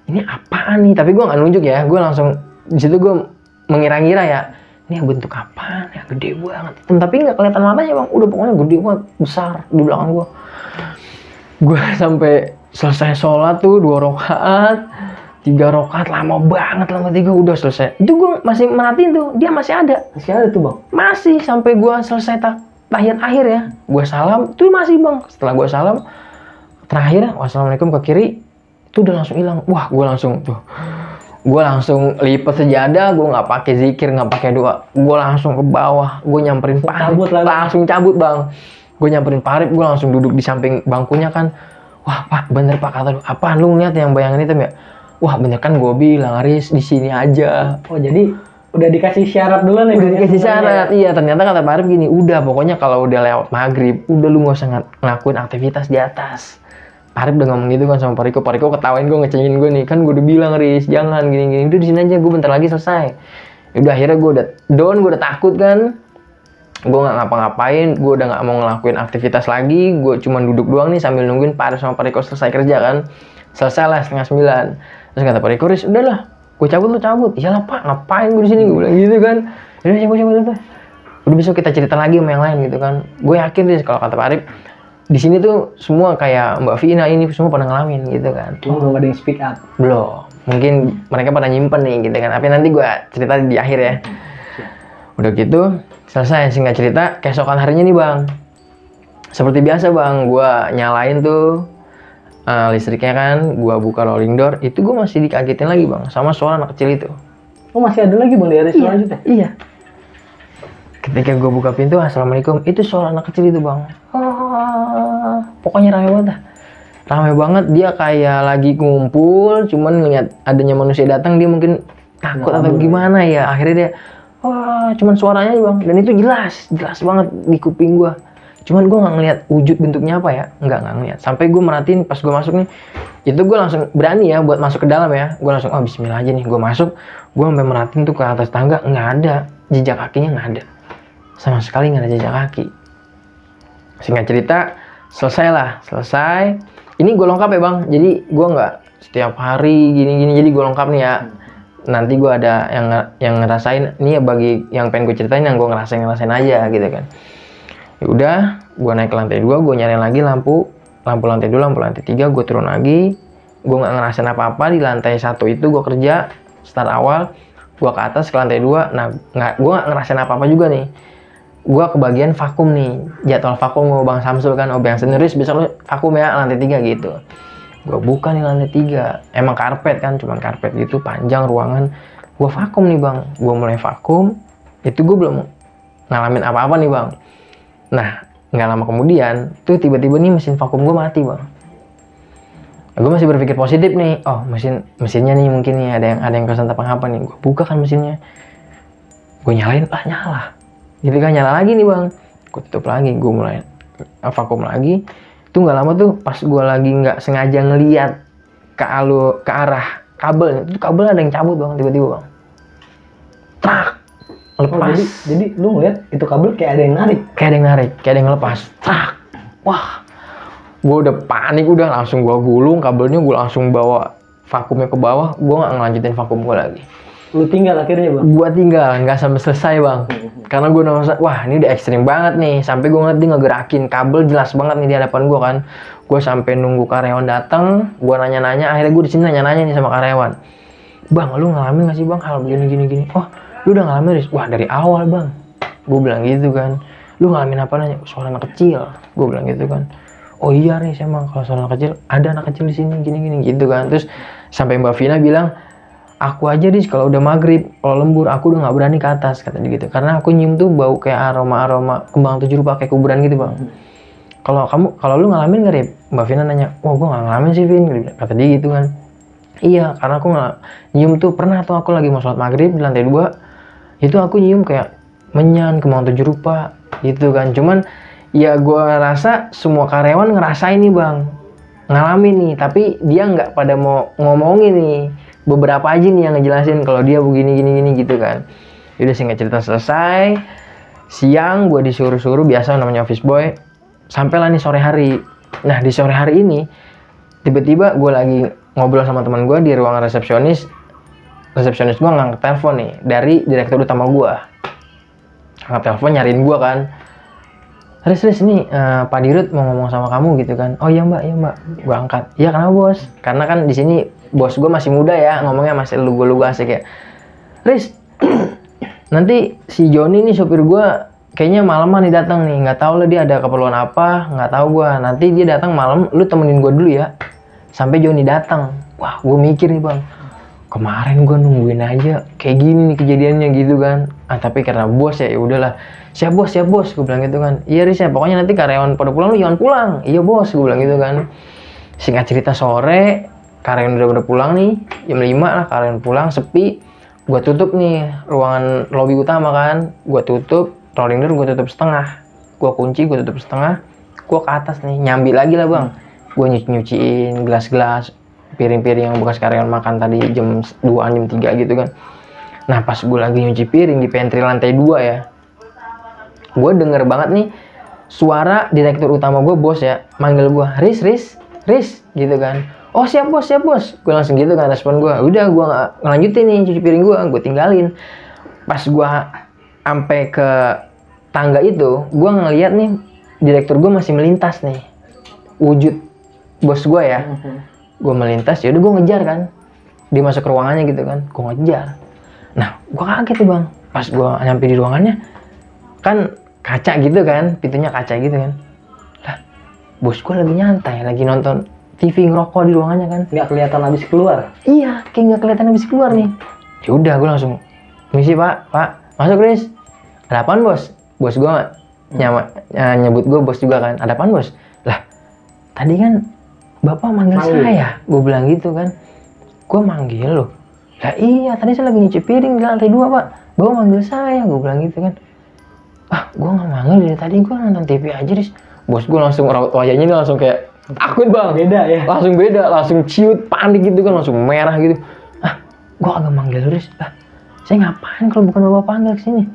ini apaan nih, tapi gue nggak nunjuk ya, gue langsung di situ gue mengira-ngira ya, ini bentuk apaan ya, gede banget, tapi nggak kelihatan matanya bang, udah pokoknya gede banget, besar di belakang gue. Gue sampai selesai sholat tuh 2 rakaat, 3 rakaat, lama banget, lama 3 udah selesai. Itu gue masih merhatiin tuh, dia masih ada tuh bang, masih sampai gue selesai tahiyat akhir ya, gue salam tuh masih bang. Setelah gue salam terakhir, wassalamualaikum ke kiri, itu udah langsung hilang. Wah, gue langsung lipat sejadah, gue nggak pakai zikir, nggak pakai doa, gue langsung ke bawah, gue nyamperin Pak Arif, langsung cabut bang. Gue nyamperin Pak Arif, gue langsung duduk di samping bangkunya kan. Wah Pak, bener Pak, kata lu, apaan lu ngeliat yang bayangan hitam ya? Wah bener kan, gue bilang Riz di sini aja. Oh jadi udah dikasih syarat dulu nih. Udah dikasih syarat, iya. Ternyata kata Pak Arif gini, udah pokoknya kalau udah lewat maghrib, udah lu nggak usah ngelakuin aktivitas di atas. Pak Arif udah ngomong gitu kan sama Pak Riko ketawain gue, ngecengin gue nih, kan gue udah bilang Riz, jangan gini-gini, udah di sini aja, gue bentar lagi selesai. Udah akhirnya gue udah down, gue udah takut kan, gue nggak ngapa-ngapain, gue udah nggak mau ngelakuin aktivitas lagi, gue cuma duduk doang nih sambil nungguin Pak Arif sama Pak Riko selesai kerja kan. Selesai lah 8:30. Terus kata Pak Riko, Riz, udahlah, gue cabut, lu cabut. Iyalah Pak, ngapain gue di sini, gue bilang gitu kan. Udah cabut. Udah besok kita cerita lagi sama yang lain gitu kan. Gue yakin Riz, kalau kata Pak Arif, di sini tuh semua kayak Mbak Vina ini semua pernah ngalamin gitu kan. Belum ada yang speak up. Belum. Mungkin mereka pada nyimpen nih gitu kan. Tapi nanti gue cerita di akhir ya. Udah gitu, selesai, singkat cerita, keesokan harinya nih bang, seperti biasa bang, gue nyalain tuh listriknya kan, gue buka rolling door, itu gue masih dikagetin lagi bang, sama suara anak kecil itu. Oh masih ada lagi bang di hari selanjutnya? Iya. Ketika gue buka pintu, assalamualaikum, itu suara anak kecil itu bang. Pokoknya rame banget dah. Rame banget, dia kayak lagi ngumpul, cuman ngeliat adanya manusia datang, dia mungkin takut atau gimana ya. Akhirnya dia, cuman suaranya aja bang. Dan itu jelas banget di kuping gue. Cuman gue nggak ngeliat wujud bentuknya apa ya, nggak ngeliat. Sampai gue merhatiin pas gue masuk nih, itu gue langsung berani ya buat masuk ke dalam ya. Gue langsung, bismillah aja nih, gue masuk. Gue sampai merhatiin tuh ke atas tangga, nggak ada, jejak kakinya nggak ada. Sama sekali nggak ada jejak kaki. Singkat cerita, selesai. Ini gue lengkap ya bang, jadi gue nggak setiap hari gini-gini, jadi gue lengkap nih ya. Nanti gue ada yang ngerasain, ini ya bagi yang pengen gue ceritain, yang gue ngerasain aja gitu kan. Ya udah, gue naik ke lantai 2, gue nyalain lagi lampu lantai 2, lampu lantai 3, gue turun lagi. Gue nggak ngerasain apa-apa di lantai 1 itu. Gue kerja start awal, gue ke atas ke lantai 2. Nah, gue nggak ngerasain apa-apa juga nih. Gue kebagian vakum nih, jadwal vakum mau Bang Samsul kan, Bang Seneris besok lu vakum ya lantai 3 gitu. Gue buka nih lantai 3, emang karpet kan, cuman karpet gitu, panjang ruangan. Gue vakum nih bang, gue mulai vakum, itu gue belum ngalamin apa-apa nih bang. Nah, nggak lama kemudian, tuh tiba-tiba nih mesin vakum gue mati bang. Nah, gue masih berpikir positif nih, mesinnya nih mungkin nih ada yang kesan apa nih. Gue buka kan mesinnya, gue nyalain, nyala. Jadi kan nyala lagi nih bang, gue tutup lagi, gue mulai vakum lagi. Itu nggak lama tuh, pas gue lagi nggak sengaja ngeliat ke arah kabel, itu kabel ada yang cabut bang, tiba-tiba bang, trak, lepas. Jadi lu ngeliat itu kabel kayak ada yang narik, kayak ada yang lepas, trak. Wah, gue udah panik, udah langsung gue gulung kabelnya, gue langsung bawa vakumnya ke bawah, gue nggak ngelanjutin vakum gue lagi. Lu tinggal akhirnya bang? Gua tinggal, nggak sampai selesai bang. Karena gue ngerasa, wah ini udah ekstrim banget nih. Sampai gue ngeliat dia ngegerakin kabel jelas banget nih di hadapan gue kan. Gue sampai nunggu karyawan datang, gue nanya-nanya. Akhirnya gue di sini nanya-nanya nih sama karyawan. Bang, lu ngalamin nggak sih bang hal gini? Oh, lu udah ngalamin Riz? Wah dari awal bang. Gue bilang gitu kan. Lu ngalamin apa nanya? Suara anak kecil. Gue bilang gitu kan. Oh iya Riz emang kalau suara anak kecil, ada anak kecil di sini gini gitu kan. Terus sampai Mbak Vina bilang, aku aja Riz kalau udah maghrib, kalau lembur aku udah nggak berani ke atas, kata dia gitu. Karena aku nyium tuh bau kayak aroma kembang 7 rupa kayak kuburan gitu bang. Kalau lu ngalamin nggak Rip? Mbak Vina nanya, wah gue nggak ngalamin sih Vin, kata dia gitu kan. Iya, karena aku nyium tuh pernah tuh aku lagi mau sholat maghrib di lantai 2, itu aku nyium kayak menyan, kembang 7 rupa gitu kan. Cuman ya gue rasa semua karyawan ngerasain nih bang, ngalamin nih, tapi dia nggak pada mau ngomongin nih. Beberapa aja nih yang ngejelasin kalau dia begini gini gitu kan. Udah singkat cerita selesai. Siang gue disuruh biasa namanya office boy. Sampailah nih sore hari. Nah di sore hari ini tiba-tiba gue lagi ngobrol sama teman gue di ruangan resepsionis. Resepsionis gue ngangkat telepon nih dari direktur utama gue. Angkat telepon nyariin gue kan. Riz nih Pak Dirut mau ngomong sama kamu gitu kan. Oh iya mbak. Gue angkat. Iya kenapa bos? Karena kan di sini bos gue masih muda ya, ngomongnya masih lugu-lugu asik ya. Riz, nanti si Joni nih sopir gue kayaknya malaman nih datang nih, nggak tahu lah dia ada keperluan apa, nggak tahu gue. Nanti dia datang malam, lu temenin gue dulu ya, sampai Joni datang. Wah, gue mikir nih bang, kemarin gue nungguin aja kayak gini nih kejadiannya gitu kan. Tapi karena bos ya udahlah. Siap bos, gue bilang gitu kan. Iya Riz ya, pokoknya nanti karyawan pada pulang lu jangan pulang. Iya bos, gue bilang gitu kan. Singkat cerita sore, karyawan udah pulang nih, jam 5 lah karyawan pulang, sepi. Gue tutup nih ruangan lobby utama kan, gue tutup, rolling door gue tutup setengah, gue kunci, gue tutup setengah, gue ke atas nih, nyambi lagi lah bang. Gue nyuciin gelas-gelas, piring-piring yang bekas karyawan makan tadi jam 2, jam 3 gitu kan. Nah pas gue lagi nyuci piring di pantry lantai 2 ya, gue denger banget nih suara direktur utama gue, bos ya, manggil gue, Riz gitu kan. Oh siap bos, gue langsung gitu kan respon gue. Udah gue nggak ngelanjutin nih cuci piring gue tinggalin. Pas gue sampai ke tangga itu, gue ngeliat nih direktur gue masih melintas nih, wujud bos gue ya. Gue melintas, ya udah gue ngejar kan, dia masuk ke ruangannya gitu kan, gue ngejar. Nah gue kaget tuh bang, pas gue nyampe di ruangannya kan kaca gitu kan, pintunya kaca gitu kan. Lah bos gue lagi nyantai, lagi nonton TV, ngerokok di ruangannya kan. Nggak kelihatan habis keluar? Iya, kayak nggak kelihatan habis keluar nih. Ya udah, gue langsung, misi pak, masuk Riz. ada apaan bos? Bos gue nyebut gue bos juga kan, ada apaan bos? Lah tadi kan bapak manggil saya, gue bilang gitu kan. Gue manggil loh. Lah iya, tadi saya lagi nyuci piring di lantai 2 pak, bapak manggil saya, gue bilang gitu kan. Ah gue gak manggil dari tadi, gue nonton TV aja Riz. Bos gue langsung raut wajahnya ini langsung kayak takut bang. Beda ya? Langsung ciut, panik gitu kan, langsung merah gitu. Ah gue agak manggil Riz. Lah saya ngapain kalau bukan bapak panggil kesini?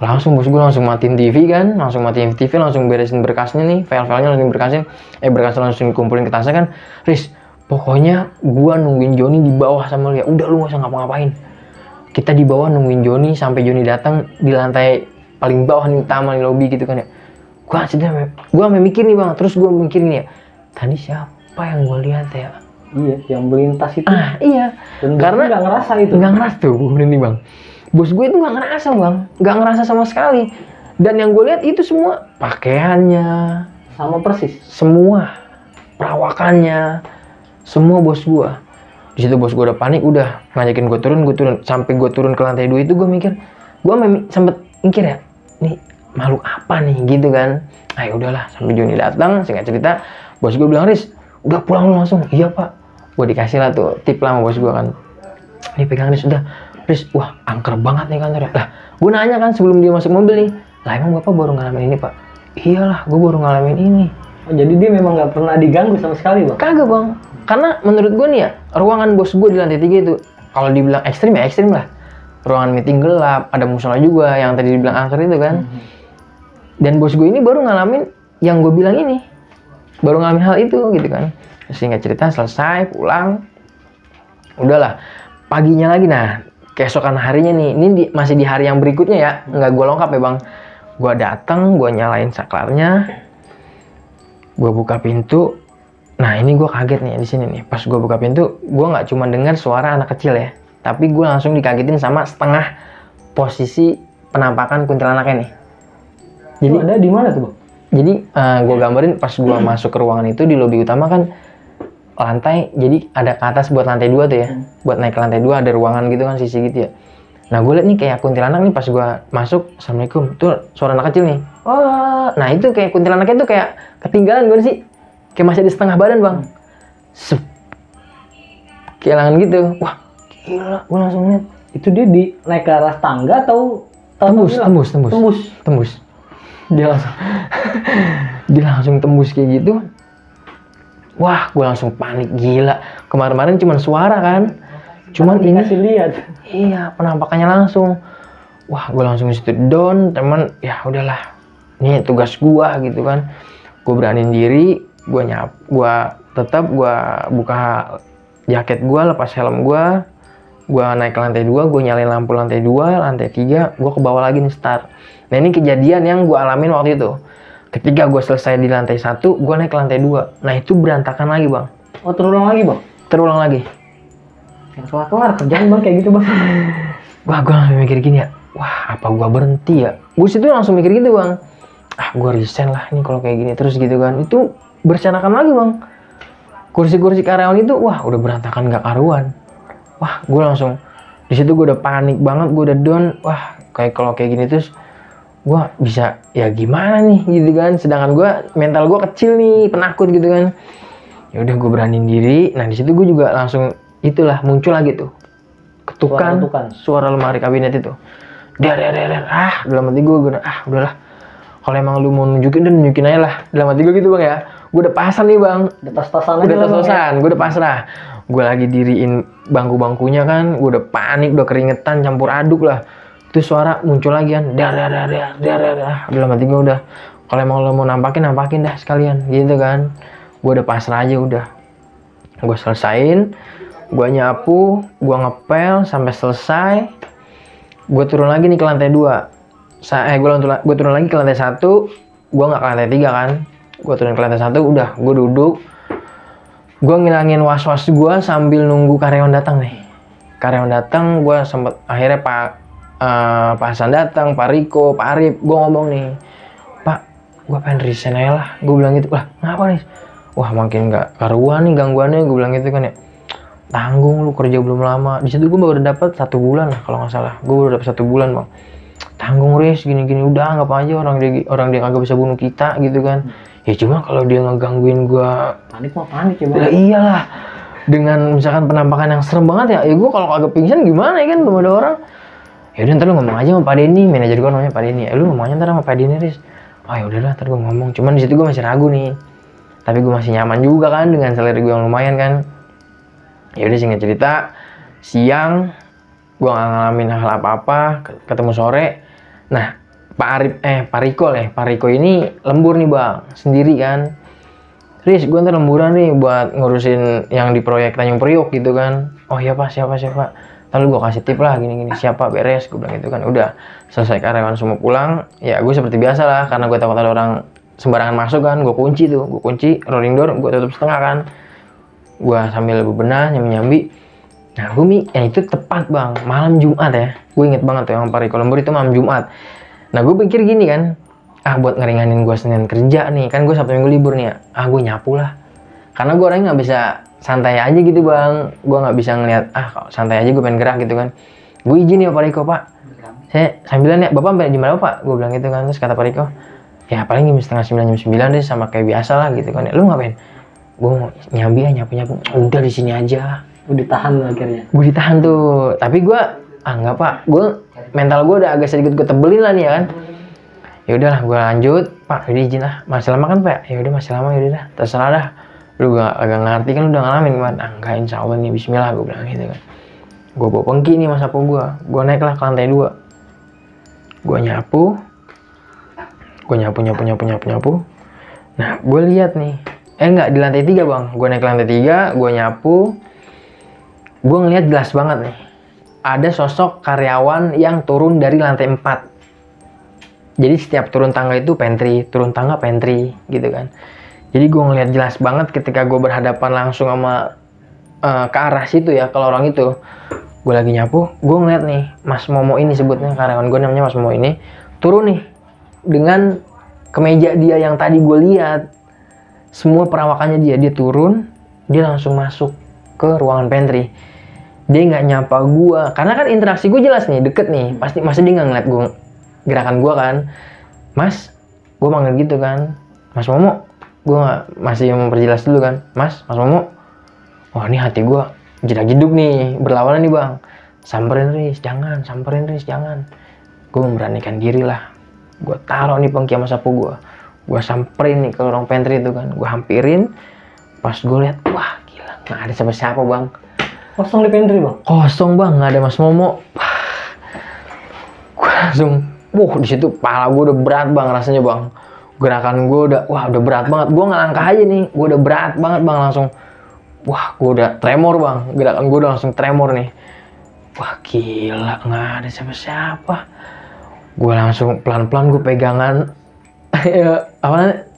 Langsung bos gue langsung matiin TV kan, langsung matiin TV, langsung beresin berkasnya nih, file-filenya langsung berkasnya langsung kumpulin ke tasnya kan. Riz, pokoknya gue nungguin Joni di bawah sama lu ya, udah lu gak usah ngapa-ngapain. Kita di bawah nungguin Joni sampai Joni datang di lantai paling bawah nih, utama nih, lobby gitu kan ya. Gue sampe mikir nih bang, terus gue mikir nih ya, tadi siapa yang gue lihat ya? Iya, yang melintas itu. Ah iya, Dan karena nggak ngerasa itu. Nggak ngerasa tuh, bener nih bang. Bos gue itu nggak ngerasa bang, nggak ngerasa sama sekali. Dan yang gue lihat itu semua pakaiannya, Sama persis. semua perawakannya, semua bos gue. Di situ bos gue udah panik, udah ngajakin gue turun. Sampai gue turun ke lantai 2 itu gue mikir, gue sempet mikir ya, nih makhluk apa nih gitu kan. Ayo udahlah, sampai Joni datang, singkat cerita, bos gue bilang, Riz, udah pulang lu langsung. Iya pak, gue dikasih lah tuh tip lah sama bos gue kan. Nih pegang Riz, udah. Riz, wah angker banget nih kantornya. Lah, gue nanya kan sebelum dia masuk mobil nih, lah emang bapak baru ngalamin ini pak? Iyalah, gue baru ngalamin ini. Oh, jadi dia memang nggak pernah diganggu sama sekali bang? Kagak bang, karena menurut gue nih ya, ruangan bos gue di lantai 3 itu, kalau dibilang ekstrim ya ekstrim lah. Ruangan meeting gelap, ada musola juga yang tadi dibilang angker itu kan. Dan bos gue ini baru ngalamin yang gue bilang ini, baru ngalamin hal itu gitu kan. Singkat cerita selesai, pulang, udahlah. Paginya lagi, nah keesokan harinya nih, ini masih di hari yang berikutnya ya, nggak gue lengkap ya bang. Gue datang, gue nyalain saklarnya, gue buka pintu. Nah ini gue kaget nih di sini nih. Pas gue buka pintu, gue nggak cuma dengar suara anak kecil ya, tapi gue langsung dikagetin sama setengah posisi penampakan kuntilanaknya nih. Jadi ada di mana tuh bang? Jadi gue gambarin pas gue masuk ke ruangan itu di lobi utama kan lantai, jadi ada ke atas buat lantai 2 tuh ya, buat naik ke lantai 2 ada ruangan gitu kan, sisi gitu ya. Nah gue liat nih kayak kuntilanak nih pas gue masuk, assalamualaikum, tuh suara anak kecil nih. Wah, nah itu kayak kuntilanaknya tuh kayak ketinggalan gue sih, kayak masih di setengah badan bang. Sup, kehilangan gitu. Wah gila, gue langsung liat. Itu dia di naik ke atas tangga atau tembus. Dia langsung tembus kayak gitu. Wah, gue langsung panik gila. Kemarin-kemarin cuma suara kan, cuman ini dikasih lihat. Iya, penampakannya langsung. Wah, gue langsung situ down, teman. Ya udahlah, ini tugas gue gitu kan. Gue beraniin diri, gue tetap buka jaket gue, lepas helm gue naik ke lantai 2, gue nyalain lampu lantai 2, lantai 3, gue ke bawah lagi nih start. Nah ini kejadian yang gue alamin waktu itu. Ketika gue selesai di lantai 1, gue naik ke lantai 2. Nah itu berantakan lagi bang. Oh terulang lagi bang? Terulang lagi. Yang kelar kerjaan bang kayak gitu bang. Wah gue langsung mikir gini ya, wah apa gue berhenti ya? Gue situ langsung mikir gitu bang. Ah gue resign lah ini kalau kayak gini terus gitu kan. Itu bersanakan lagi bang. Kursi-kursi karyawan itu wah udah berantakan gak karuan. Wah gue langsung di situ gue udah panik banget, gue udah down. Wah kayak kalau kayak gini terus gue bisa ya gimana nih gitu kan, sedangkan gue mental gue kecil nih, penakut gitu kan. Ya udah gue beraniin diri. Nah di situ gue juga langsung itulah muncul lagi tuh ketukan suara lemari kabinet itu. Dalam hati gue udahlah, kalau emang lu mau nunjukin dan nunjukin aja lah, dalam hati gue gitu bang ya. Gue udah pasrah nih bang, gue udah pasrah. Gue lagi diriin bangku-bangkunya kan, gue udah panik, udah keringetan campur aduk lah. Itu suara muncul lagi kan, dalam hati gue udah, kalau emang lo mau nampakin dah sekalian gitu kan. Gue udah pasrah aja udah. Gue selesain, gue nyapu, gue ngepel sampai selesai. Gue turun lagi nih ke lantai 2. Gue turun lagi ke lantai 1. Gue nggak ke lantai 3 kan. Gue turun ke lantai 1, udah gue duduk. Gue ngilangin was-was gue sambil nunggu karyawan datang nih. Karyawan datang, gue sempet akhirnya Pak Hasan datang, Pak Riko, Pak Arif, gue ngomong nih, Pak, gue pengen resign aja lah, gue bilang gitu. Lah, ngapa nih? Wah, makin gak karuan nih gangguannya, gue bilang gitu kan ya. Tanggung lu kerja belum lama. Di situ gue baru dapat 1 bulan lah kalau nggak salah. Gue baru dapat 1 bulan bang. tanggung Riz, gini-gini, udah anggap aja orang dia kagak bisa bunuh kita gitu kan. Ya cuma kalau dia ngegangguin gua, Panik mah panik ya bang. lah iyalah, dengan misalkan penampakan yang serem banget ya gua kalau kagak pingsan gimana ya kan, belum ada orang. Ya udah ntar lu ngomong aja sama Pak Denny, manajer gua namanya Pak Denny. Lu ngomong aja ntar sama Pak Denny Riz. Oh ya udahlah, ntar gua ngomong. Cuman di situ gua masih ragu nih, tapi gua masih nyaman juga kan dengan salary gua yang lumayan kan. Ya udah singkat cerita, siang gua nggak ngalamin hal apa-apa, ketemu sore. Nah Pak Riko ini lembur nih bang, sendiri kan. Riz, gue ntar lemburan nih buat ngurusin yang di proyek Tanjung Priok gitu kan. Oh iya pak, siapa? Lalu gue kasih tip lah, gini-gini, siapa, beres, gue bilang gitu kan. Udah, selesai karyawan semua pulang, ya gue seperti biasa lah, karena gue takut ada orang sembarangan masuk kan. Gue kunci rolling door, gue tutup setengah kan. Gue sambil bebenah, nyambi. Nah itu tepat bang, malam Jumat ya. Gue inget banget tuh yang Pak Riko lembur itu malam Jumat. Nah gue pikir gini kan, buat ngeringanin gue Senin kerja nih, kan gue Sabtu Minggu libur nih ya, gue nyapu lah. Karena gue orangnya nggak bisa santai aja gitu bang, gue nggak bisa ngeliat, santai aja gue pengen gerak gitu kan. Gue izin ya Pak Riko, Pak, saya sambilan ya, Bapak sampai jam berapa Pak? Gue bilang gitu kan. Terus kata Pak Riko, ya paling jam setengah 9, jam 9 deh, sama kayak biasa lah gitu kan. Lu ngapain? Gue mau nyambi ya, nyapu, udah di sini aja. Gue ditahan akhirnya. Gue ditahan tuh, tapi gue enggak Pak, mental gue udah agak sedikit gue tebelin lah nih ya kan. Ya udahlah, gue lanjut, Pak, udah izin lah. Masih lama kan Pak? Ya udah masih lama, ya udah, terserah dah. Lu agak ngerti kan, udah ngalamin kan? Enggak, insya Allah nih, Bismillah, gue bilang gitu kan. Gue bawa pengki nih mas sapu gue naik lah ke lantai 2. Gue nyapu. Nah, gue lihat nih, enggak, di lantai 3 bang. Gue naik ke lantai 3, gue nyapu. Gue ngeliat jelas banget nih, ada sosok karyawan yang turun dari lantai 4. Jadi setiap turun tangga itu pantry, turun tangga pantry gitu kan. Jadi gue ngeliat jelas banget ketika gue berhadapan langsung sama ke arah situ ya, kalau orang itu. Gue lagi nyapu, gue ngeliat nih Mas Momo ini, sebutnya karyawan gue namanya Mas Momo ini, turun nih dengan kemeja dia yang tadi gue lihat. Semua perawakannya dia turun, dia langsung masuk ke ruangan pantry. Dia nggak nyapa gue, karena kan interaksi gue jelas nih, deket nih, pasti dia nggak ngeliat gue, gerakan gue kan. Mas, gue manggil gitu kan, Mas Momo, gue masih memperjelas dulu kan, Mas Momo. Wah ini hati gue jedak-jeduk nih, berlawanan nih bang. Samperin Riz, jangan. Gue memberanikan diri lah, gue taruh nih pengki sama sapu gue samperin nih ke ruang pantry itu kan. Gue hampirin, pas gue lihat, wah gila, nggak ada siapa-siapa bang. Kosong di pantry bang? Kosong bang, nggak ada Mas Momo. Gue langsung, di situ pala gue udah berat bang rasanya bang. Gerakan gue udah berat banget. Gue nggak langkah aja nih, gue udah berat banget bang langsung. Gue udah tremor bang, gerakan gue udah langsung tremor nih. Wah gila, nggak ada siapa-siapa. Gue langsung pelan-pelan gue pegangan,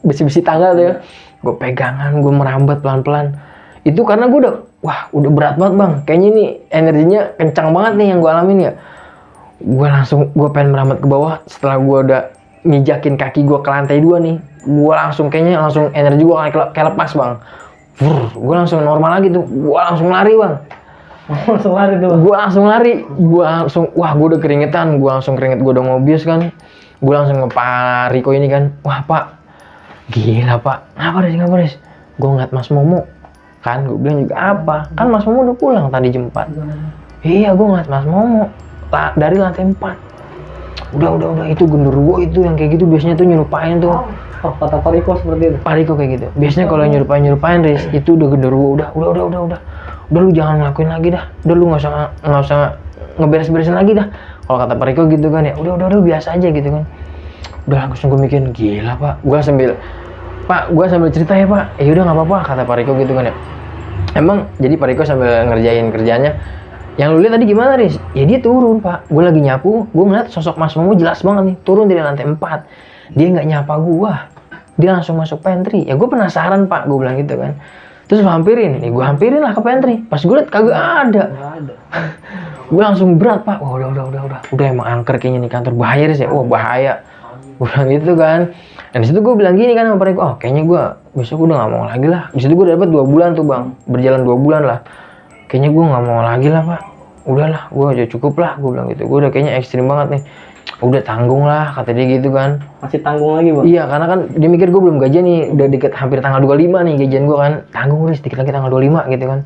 besi-besi tangga tuh ya. Gue pegangan, gue merambat pelan-pelan. Itu karena gue udah berat banget bang. Kayaknya nih energinya kencang banget nih yang gue alamin ya. Gue pengen merambat ke bawah. Setelah gue udah mijakin kaki gue ke lantai 2 nih, gue langsung energi gue kayak lepas bang. Gue langsung normal lagi tuh. Gue langsung lari bang. Gue udah keringetan. Gue udah ngobius kan. Gue langsung ke Pak Riko ini kan. Wah Pak, gila Pak, ngapa Riz? Gue ngeliat Mas Momo kan. Gue bilang juga apa, kan Mas Momo udah pulang tadi jam 4. Iya, gue ngeliat Mas Momo dari lantai 4. Udah itu genderuwo itu yang kayak gitu biasanya tuh nyerupain tuh. Kata Pak Riko seperti itu. Pak Riko kayak gitu biasanya kalau nyerupain Riz, itu udah genderuwo. Udah lu jangan ngelakuin lagi dah. Udah lu nggak usah ngeberes-beresin lagi dah. Kalau kata Pak Riko gitu kan ya, udah biasa aja gitu kan. Udah langsung gue mikirin, gila Pak. Gue sambil cerita ya Pak. Udah nggak apa-apa kata Pak Riko gitu kan ya. Emang jadi Pak Riko sambil ngerjain kerjanya. Yang lu lihat tadi gimana Riz? Ya dia turun Pak. Gue lagi nyapu, gue ngeliat sosok Mas Momo jelas banget nih, turun dari lantai 4. Dia nggak nyapa gue, dia langsung masuk pantry. Ya gue penasaran Pak, gue bilang gitu kan. Terus gue hampirin lah ke pantry. Pas gue liat kagak ada. Gue langsung berat Pak. Wah udah emang angker kayaknya nih kantor, bahaya Riz ya. Wah bahaya. Gue bilang gitu kan. Dan disitu gue bilang gini kan sama Pak Riko, kayaknya gue besok udah nggak mau lagi lah. Disitu gue dapat 2 bulan tuh bang, berjalan 2 bulan lah. Kayaknya gue nggak mau lagi lah Pak. Udahlah, gue aja cukup lah, gue bilang gitu. Gue udah kayaknya ekstrim banget nih. udah tanggung lah kata dia gitu kan. Masih tanggung lagi bang? Iya, karena kan dia mikir gue belum gajian nih, udah deket hampir tanggal 25 nih gajian gue kan. Tanggung Riz, dikit lagi tanggal 25 gitu kan.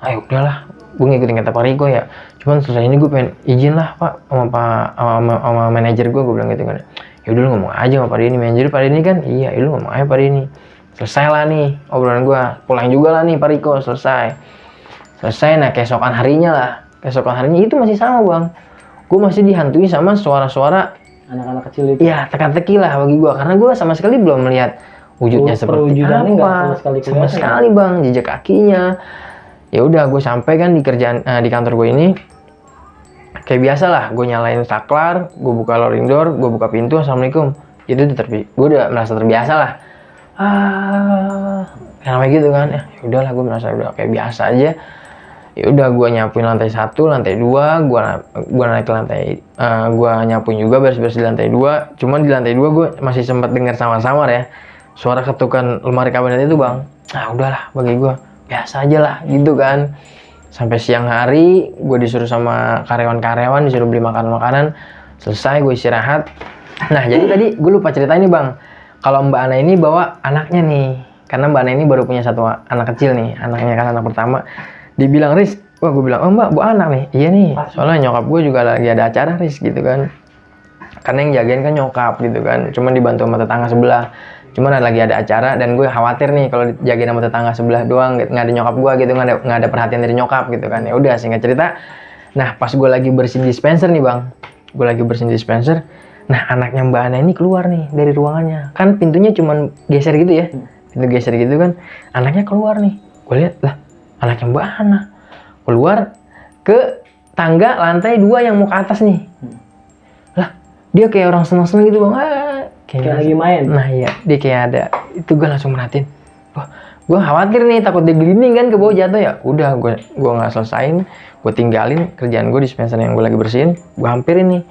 Ayo udahlah, gue ngikutin kata Pak Riko ya. Cuman selesai ini gue pengen izin lah Pak sama manajer gue bilang gitu kan. Ya udah lu ngomong aja sama Pak Denny, manajer Pak Denny kan. Iya, lu ngomong aja Pak Denny. Selesai lah nih obrolan gue, pulang juga lah nih Pak Riko, selesai. Nah keesokan harinya itu masih sama bang. Gue masih dihantui sama suara-suara Anak-anak kecil itu? Iya, teka-teki lah bagi gue, karena gue sama sekali belum melihat wujudnya seperti apa, sama sekali bang, jejak kakinya. Ya udah, gue sampai kan di kerjaan di kantor gue ini, kayak biasa lah, gue nyalain saklar, gue buka loading door, gue buka pintu, assalamualaikum. Itu gue udah merasa terbiasa lah. Namanya gitu kan, ya udahlah, gue merasa udah kayak biasa aja. Ya udah, gue nyapuin lantai 1, lantai 2, gue naik ke lantai, gue nyapuin juga beres-beres di lantai 2. Cuman di lantai 2 gue masih sempat dengar samar-samar ya suara ketukan lemari kabinet itu bang. Nah udahlah, bagi gue biasa aja lah gitu kan. Sampai siang hari gue disuruh sama karyawan-karyawan, disuruh beli makanan-makanan. Selesai gue istirahat. Nah jadi tadi gue lupa cerita ini bang, kalau Mbak Ana ini bawa anaknya nih, karena Mbak Ana ini baru punya satu anak kecil nih, anaknya kan anak pertama. Dibilang Riz, wah gue bilang, oh Mbak, bawa anak nih. Iya nih, soalnya nyokap gue juga lagi ada acara Riz gitu kan. Karena yang jagain kan nyokap gitu kan, cuman dibantu sama tetangga sebelah. Cuman lagi ada acara dan gue khawatir nih kalau dijagain sama tetangga sebelah doang, nggak ada nyokap gue gitu, nggak ada perhatian dari nyokap gitu kan. Ya udah, singkat cerita. Nah pas gue lagi bersihin dispenser nih bang, gue lagi bersihin dispenser. Nah anaknya Mbak Ana ini keluar nih dari ruangannya, kan pintunya cuman geser gitu ya, pintu geser gitu kan. Anaknya keluar nih, gue lihat lah, anaknya Mbak Ana keluar ke tangga lantai 2 yang mau ke atas nih. Lah dia kayak orang seneng-seneng gitu bang, kayak lagi main. Nah iya, dia kayak ada, itu gue langsung merhatiin. Wah, gue khawatir nih, takut dia gliding kan ke bawah jatuh ya. Udah, gue nggak selesain, gue tinggalin kerjaan gue, dispenser yang gue lagi bersihin, gue hampirin nih,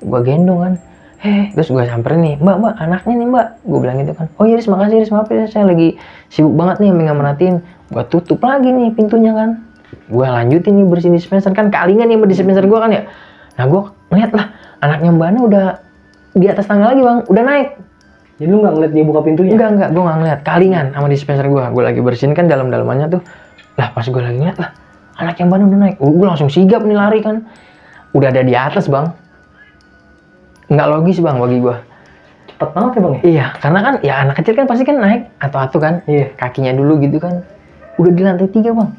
gue gendong kan. Terus gue samperin nih, mbak anaknya nih mbak, gue bilang gitu kan. Oh iya Riz, makasih Riz, maaf ya saya lagi sibuk banget nih, nggak merhatiin. Gue tutup lagi nih pintunya kan, gue lanjutin nih bersihin dispenser kan, kalingan nih sama dispenser gue kan ya. Nah gue ngeliat lah, anaknya Mbak Ana udah di atas tangga lagi bang, udah naik. Jadi lu nggak ngeliat dia buka pintunya? Enggak, gue nggak ngeliat, kalingan sama dispenser gue lagi bersihin kan dalam-dalamannya tuh. Lah pas gue lagi ngeliat lah, anaknya Mbak Ana udah naik, gue langsung sigap nih lari kan. Udah ada di atas bang. Nggak logis bang bagi gue. Cepet banget ya bang? Iya, karena kan ya anak kecil kan pasti kan naik atau kan, iya. Kakinya dulu gitu kan. Udah di lantai 3 bang.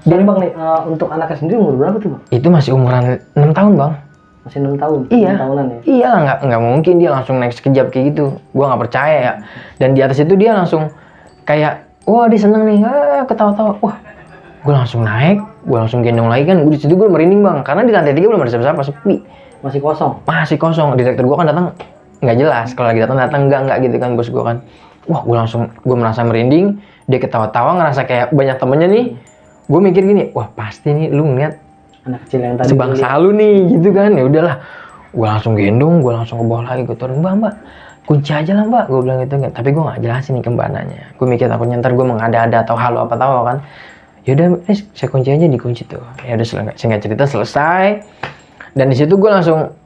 Dan bang nih, untuk anaknya sendiri umur berapa tuh bang? Itu masih umuran 6 tahun bang. Masih 6 tahun? Iya. 6 tahunan ya? Iya, nggak mungkin dia langsung naik sekejap kayak gitu. Gua nggak percaya ya. Dan di atas itu dia langsung kayak, wah dia seneng nih, ketawa-tawa. Wah, gue langsung naik, gue langsung gendong lagi kan. Gue di situ gue merinding bang, karena di lantai 3 belum ada siapa-siapa, sepi. Masih kosong? Masih kosong. Direktur gue kan datang nggak jelas. Kalau lagi datang enggak gitu kan bos gue kan. Wah, gue merasa merinding. Dia ketawa-tawa, ngerasa kayak banyak temennya nih. Gue mikir gini, wah pasti nih lu ngeliat anak kecil yang tadi sebangsa lu nih gitu kan. Ya udahlah, gue langsung gendong, gue langsung ke bawah lagi, gue turun, mbak kunci aja lah mbak, gue bilang gitu kan. Tapi gue nggak jelasin nih ke mbak Ananya. Gue mikir takutnya ntar gue mengada-ada atau halo apa tahu kan. Yaudah saya kunci aja, dikunci tuh. Ya udah, singkat cerita selesai. Dan di situ gue langsung,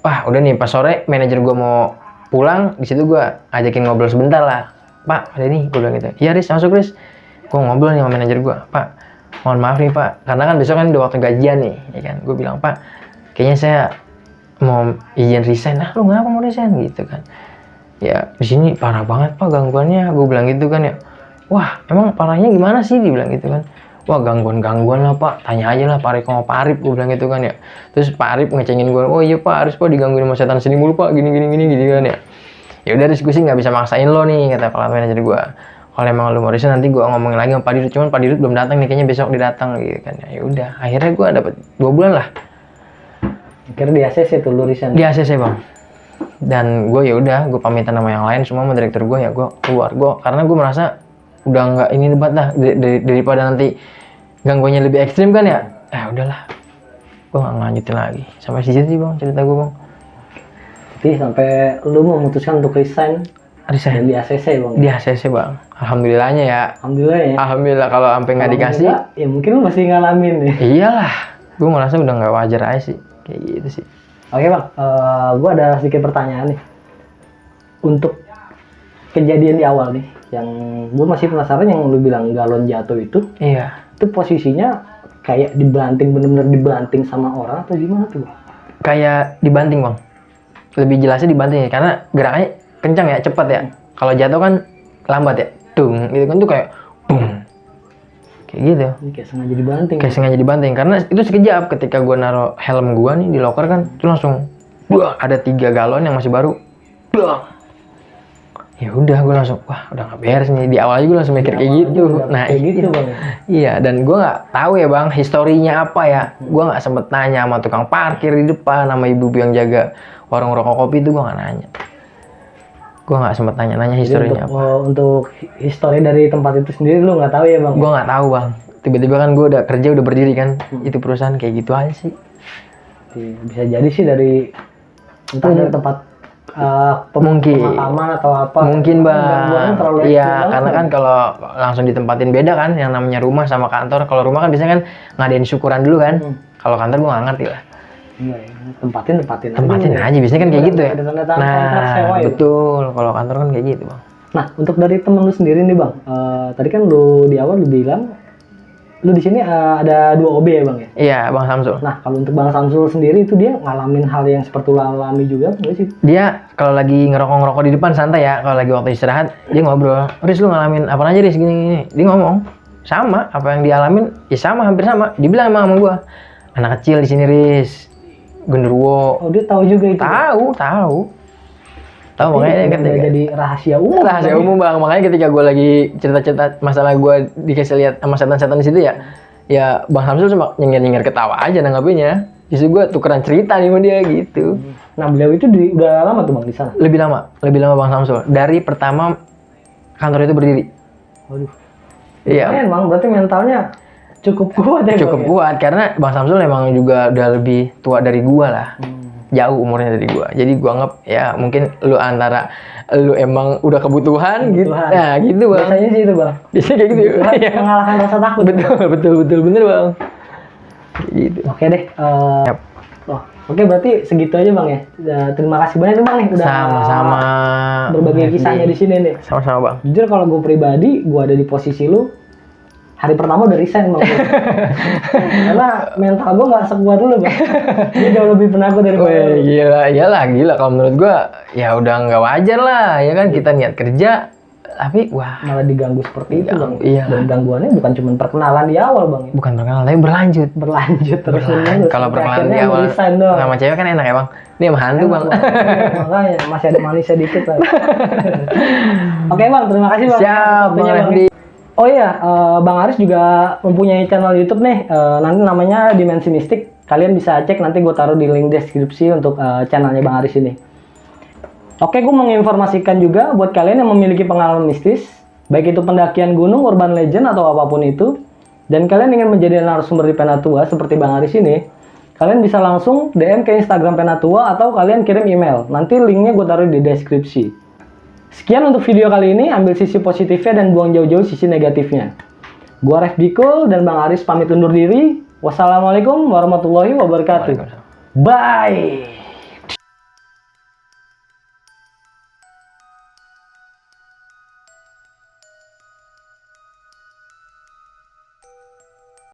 wah udah nih pas sore manajer gue mau pulang, di situ gue ajakin ngobrol sebentar lah. Pak ada nih, gue bilang gitu. Iya Riz, masuk Riz. Gue ngobrol nih sama manajer gue, Pak mohon maaf nih Pak, karena kan besok kan udah waktu gajian nih, ya kan. Gue bilang, Pak kayaknya saya mau izin resign. Lu ngapa mau resign gitu kan? Ya di sini parah banget Pak gangguannya, gue bilang gitu kan ya. Wah emang parahnya gimana sih, dibilang gitu kan. Wah gangguan lah Pak, tanya aja lah Pak Riko sama Pak Arif, gue bilang gitu kan ya. Terus Pak Arif ngecengin gue, oh iya Pak Arif Pak digangguin sama setan sini mulu Pak, gini kan ya. Ya udah Riz, gue sih nggak bisa maksain lo nih, kata kepala manajer gue. Kalau emang lu mau resign nanti gue ngomongin lagi sama Pak Dirut, cuman Pak Dirut belum datang nih, kayaknya besok dia datang gitu kan. Ya udah, akhirnya gue dapet 2 bulan lah. Akhirnya di ACC tuh lu resign? Di ACC bang. Dan gue ya udah, gue pamitan sama yang lain semua sama direktur gue, ya gue keluar. Karena gue merasa udah nggak ini debat lah, daripada nanti gangguannya lebih ekstrim kan ya. Udahlah, gue nggak lanjutin lagi. Sampai di situ bang cerita gue bang. Jadi sampai lu memutuskan untuk resign di ACC bang? Di ACC bang. Alhamdulillahnya ya. Alhamdulillah ya. Alhamdulillah, kalau sampai nggak dikasih. Ya mungkin lu masih ngalamin nih. Iyalah, gue merasa udah nggak wajar aja sih, kayak gitu sih. Oke bang, gue ada sedikit pertanyaan nih. Untuk kejadian di awal nih, yang gue masih penasaran yang lu bilang galon jatuh itu posisinya kayak dibanting, bener-bener dibanting sama orang atau gimana tuh bang? Kayak dibanting bang, lebih jelasnya dibanting ya, karena gerakannya kencang ya, cepat ya. Kalau jatuh kan lambat ya, dung gitu kan, tuh kayak boom, kayak gitu. Ini kayak sengaja dibanting. Kayak sengaja dibanting, karena itu sekejap. Ketika gue naruh helm gue nih di loker kan, itu langsung wah, ada 3 galon yang masih baru. Bang. Ya udah, gue langsung wah udah nggak beres nih. Di awal gue langsung mikir kayak gitu. Nah kayak gitu bang. iya, dan gue nggak tahu ya bang historinya apa ya. Gue nggak sempet nanya sama tukang parkir di depan, sama ibu-ibu yang jaga warung rokok kopi itu, gue nggak nanya. Gue nggak sempet nanya historinya apa. Untuk histori dari tempat itu sendiri lu nggak tahu ya bang? Gue nggak tahu bang. Tiba-tiba kan gue udah kerja, udah berdiri kan, itu perusahaan kayak gitu aja sih. Bisa jadi sih dari entah dari tempat mungkin pemakaman atau apa. Mungkin bang. Iya, karena kan kan kalau langsung ditempatin beda kan, yang namanya rumah sama kantor. Kalau rumah kan biasanya kan ngadain syukuran dulu kan. Kalau kantor gue nggak ngerti lah. Iya, tempatin aja biasanya kan kayak gitu ya. Ada tanda tangan Nah kontrak sewa ya. betul, kalau kantor kan kayak gitu bang. Nah, untuk dari temen lu sendiri nih bang, tadi kan lu di awal lu bilang lu di sini ada 2 OB ya bang ya? Iya bang Samsul. Nah, kalau untuk bang Samsul sendiri itu dia ngalamin hal yang seperti lu alami juga nggak sih? Dia kalau lagi ngerokok di depan santai ya, kalau lagi waktu istirahat dia ngobrol, Riz lu ngalamin apa aja Riz gini. Dia ngomong sama apa yang dialamin, ya sama, hampir sama. Dibilang emang sama gua, anak kecil di sini Riz, genderuwo. Oh, dia tahu juga itu. Tahu makanya udah jadi rahasia umum. Rahasia umum bang, makanya ketika gue lagi cerita-cerita masalah gue dikasih lihat sama setan-setan di situ ya bang Samsul cuma nyengir-nyengir ketawa aja nanggapinya. Justru gue tukeran cerita nih sama dia gitu. Nah, beliau itu udah lama tuh bang di sana? Lebih lama bang Samsul. Dari pertama kantor itu berdiri. Waduh. Iya. Bang, berarti mentalnya cukup kuat ya? Cukup kuat, karena bang Samsul emang juga udah lebih tua dari gue lah. Jauh umurnya dari gua, jadi gua anggap ya mungkin lu antara lu emang udah kebutuhan. Gitu, nah gitu bang. Biasanya sih itu bang. Biasanya kayak gitu. Mengalahkan rasa takut. Betul bener bang. Gitu. Oke deh. Oke, berarti segitu aja bang ya. Terima kasih banyak nih bang nih udah sama-sama berbagi kisahnya di sini nih. Sama-sama bang. Jujur kalau gue pribadi, gue ada di posisi lu. Hari pertama udah resign bang. Karena mental gue nggak sekuat dulu bang. Dia jauh lebih penakut dari gue. Gila. Kalau menurut gue ya udah nggak wajar lah, ya kan, kita niat kerja, tapi wah malah diganggu seperti itu bang. Iya. Dan gangguannya bukan cuma perkenalan di awal bang. Bukan perkenalan, tapi berlanjut terus. Kalau perkenalan di awal sama cewek kan enak ya bang. Ini sama hantu bang. Makanya masih ada manisnya dikit lah. Oke bang, terima kasih bang. Siap bang Refdi. Oh iya, Bang Aris juga mempunyai channel YouTube nih, nanti namanya Dimensi Mistik. Kalian bisa cek, nanti gue taruh di link deskripsi untuk channelnya Bang Aris ini. Oke, gue menginformasikan juga buat kalian yang memiliki pengalaman mistis, baik itu pendakian gunung, urban legend, atau apapun itu, dan kalian ingin menjadi narasumber di Penatua seperti Bang Aris ini, kalian bisa langsung DM ke Instagram Penatua atau kalian kirim email. Nanti linknya gue taruh di deskripsi. Sekian untuk video kali ini, ambil sisi positifnya dan buang jauh-jauh sisi negatifnya. Gua Refdi Cool dan Bang Aris pamit undur diri. Wassalamualaikum warahmatullahi wabarakatuh. Bye!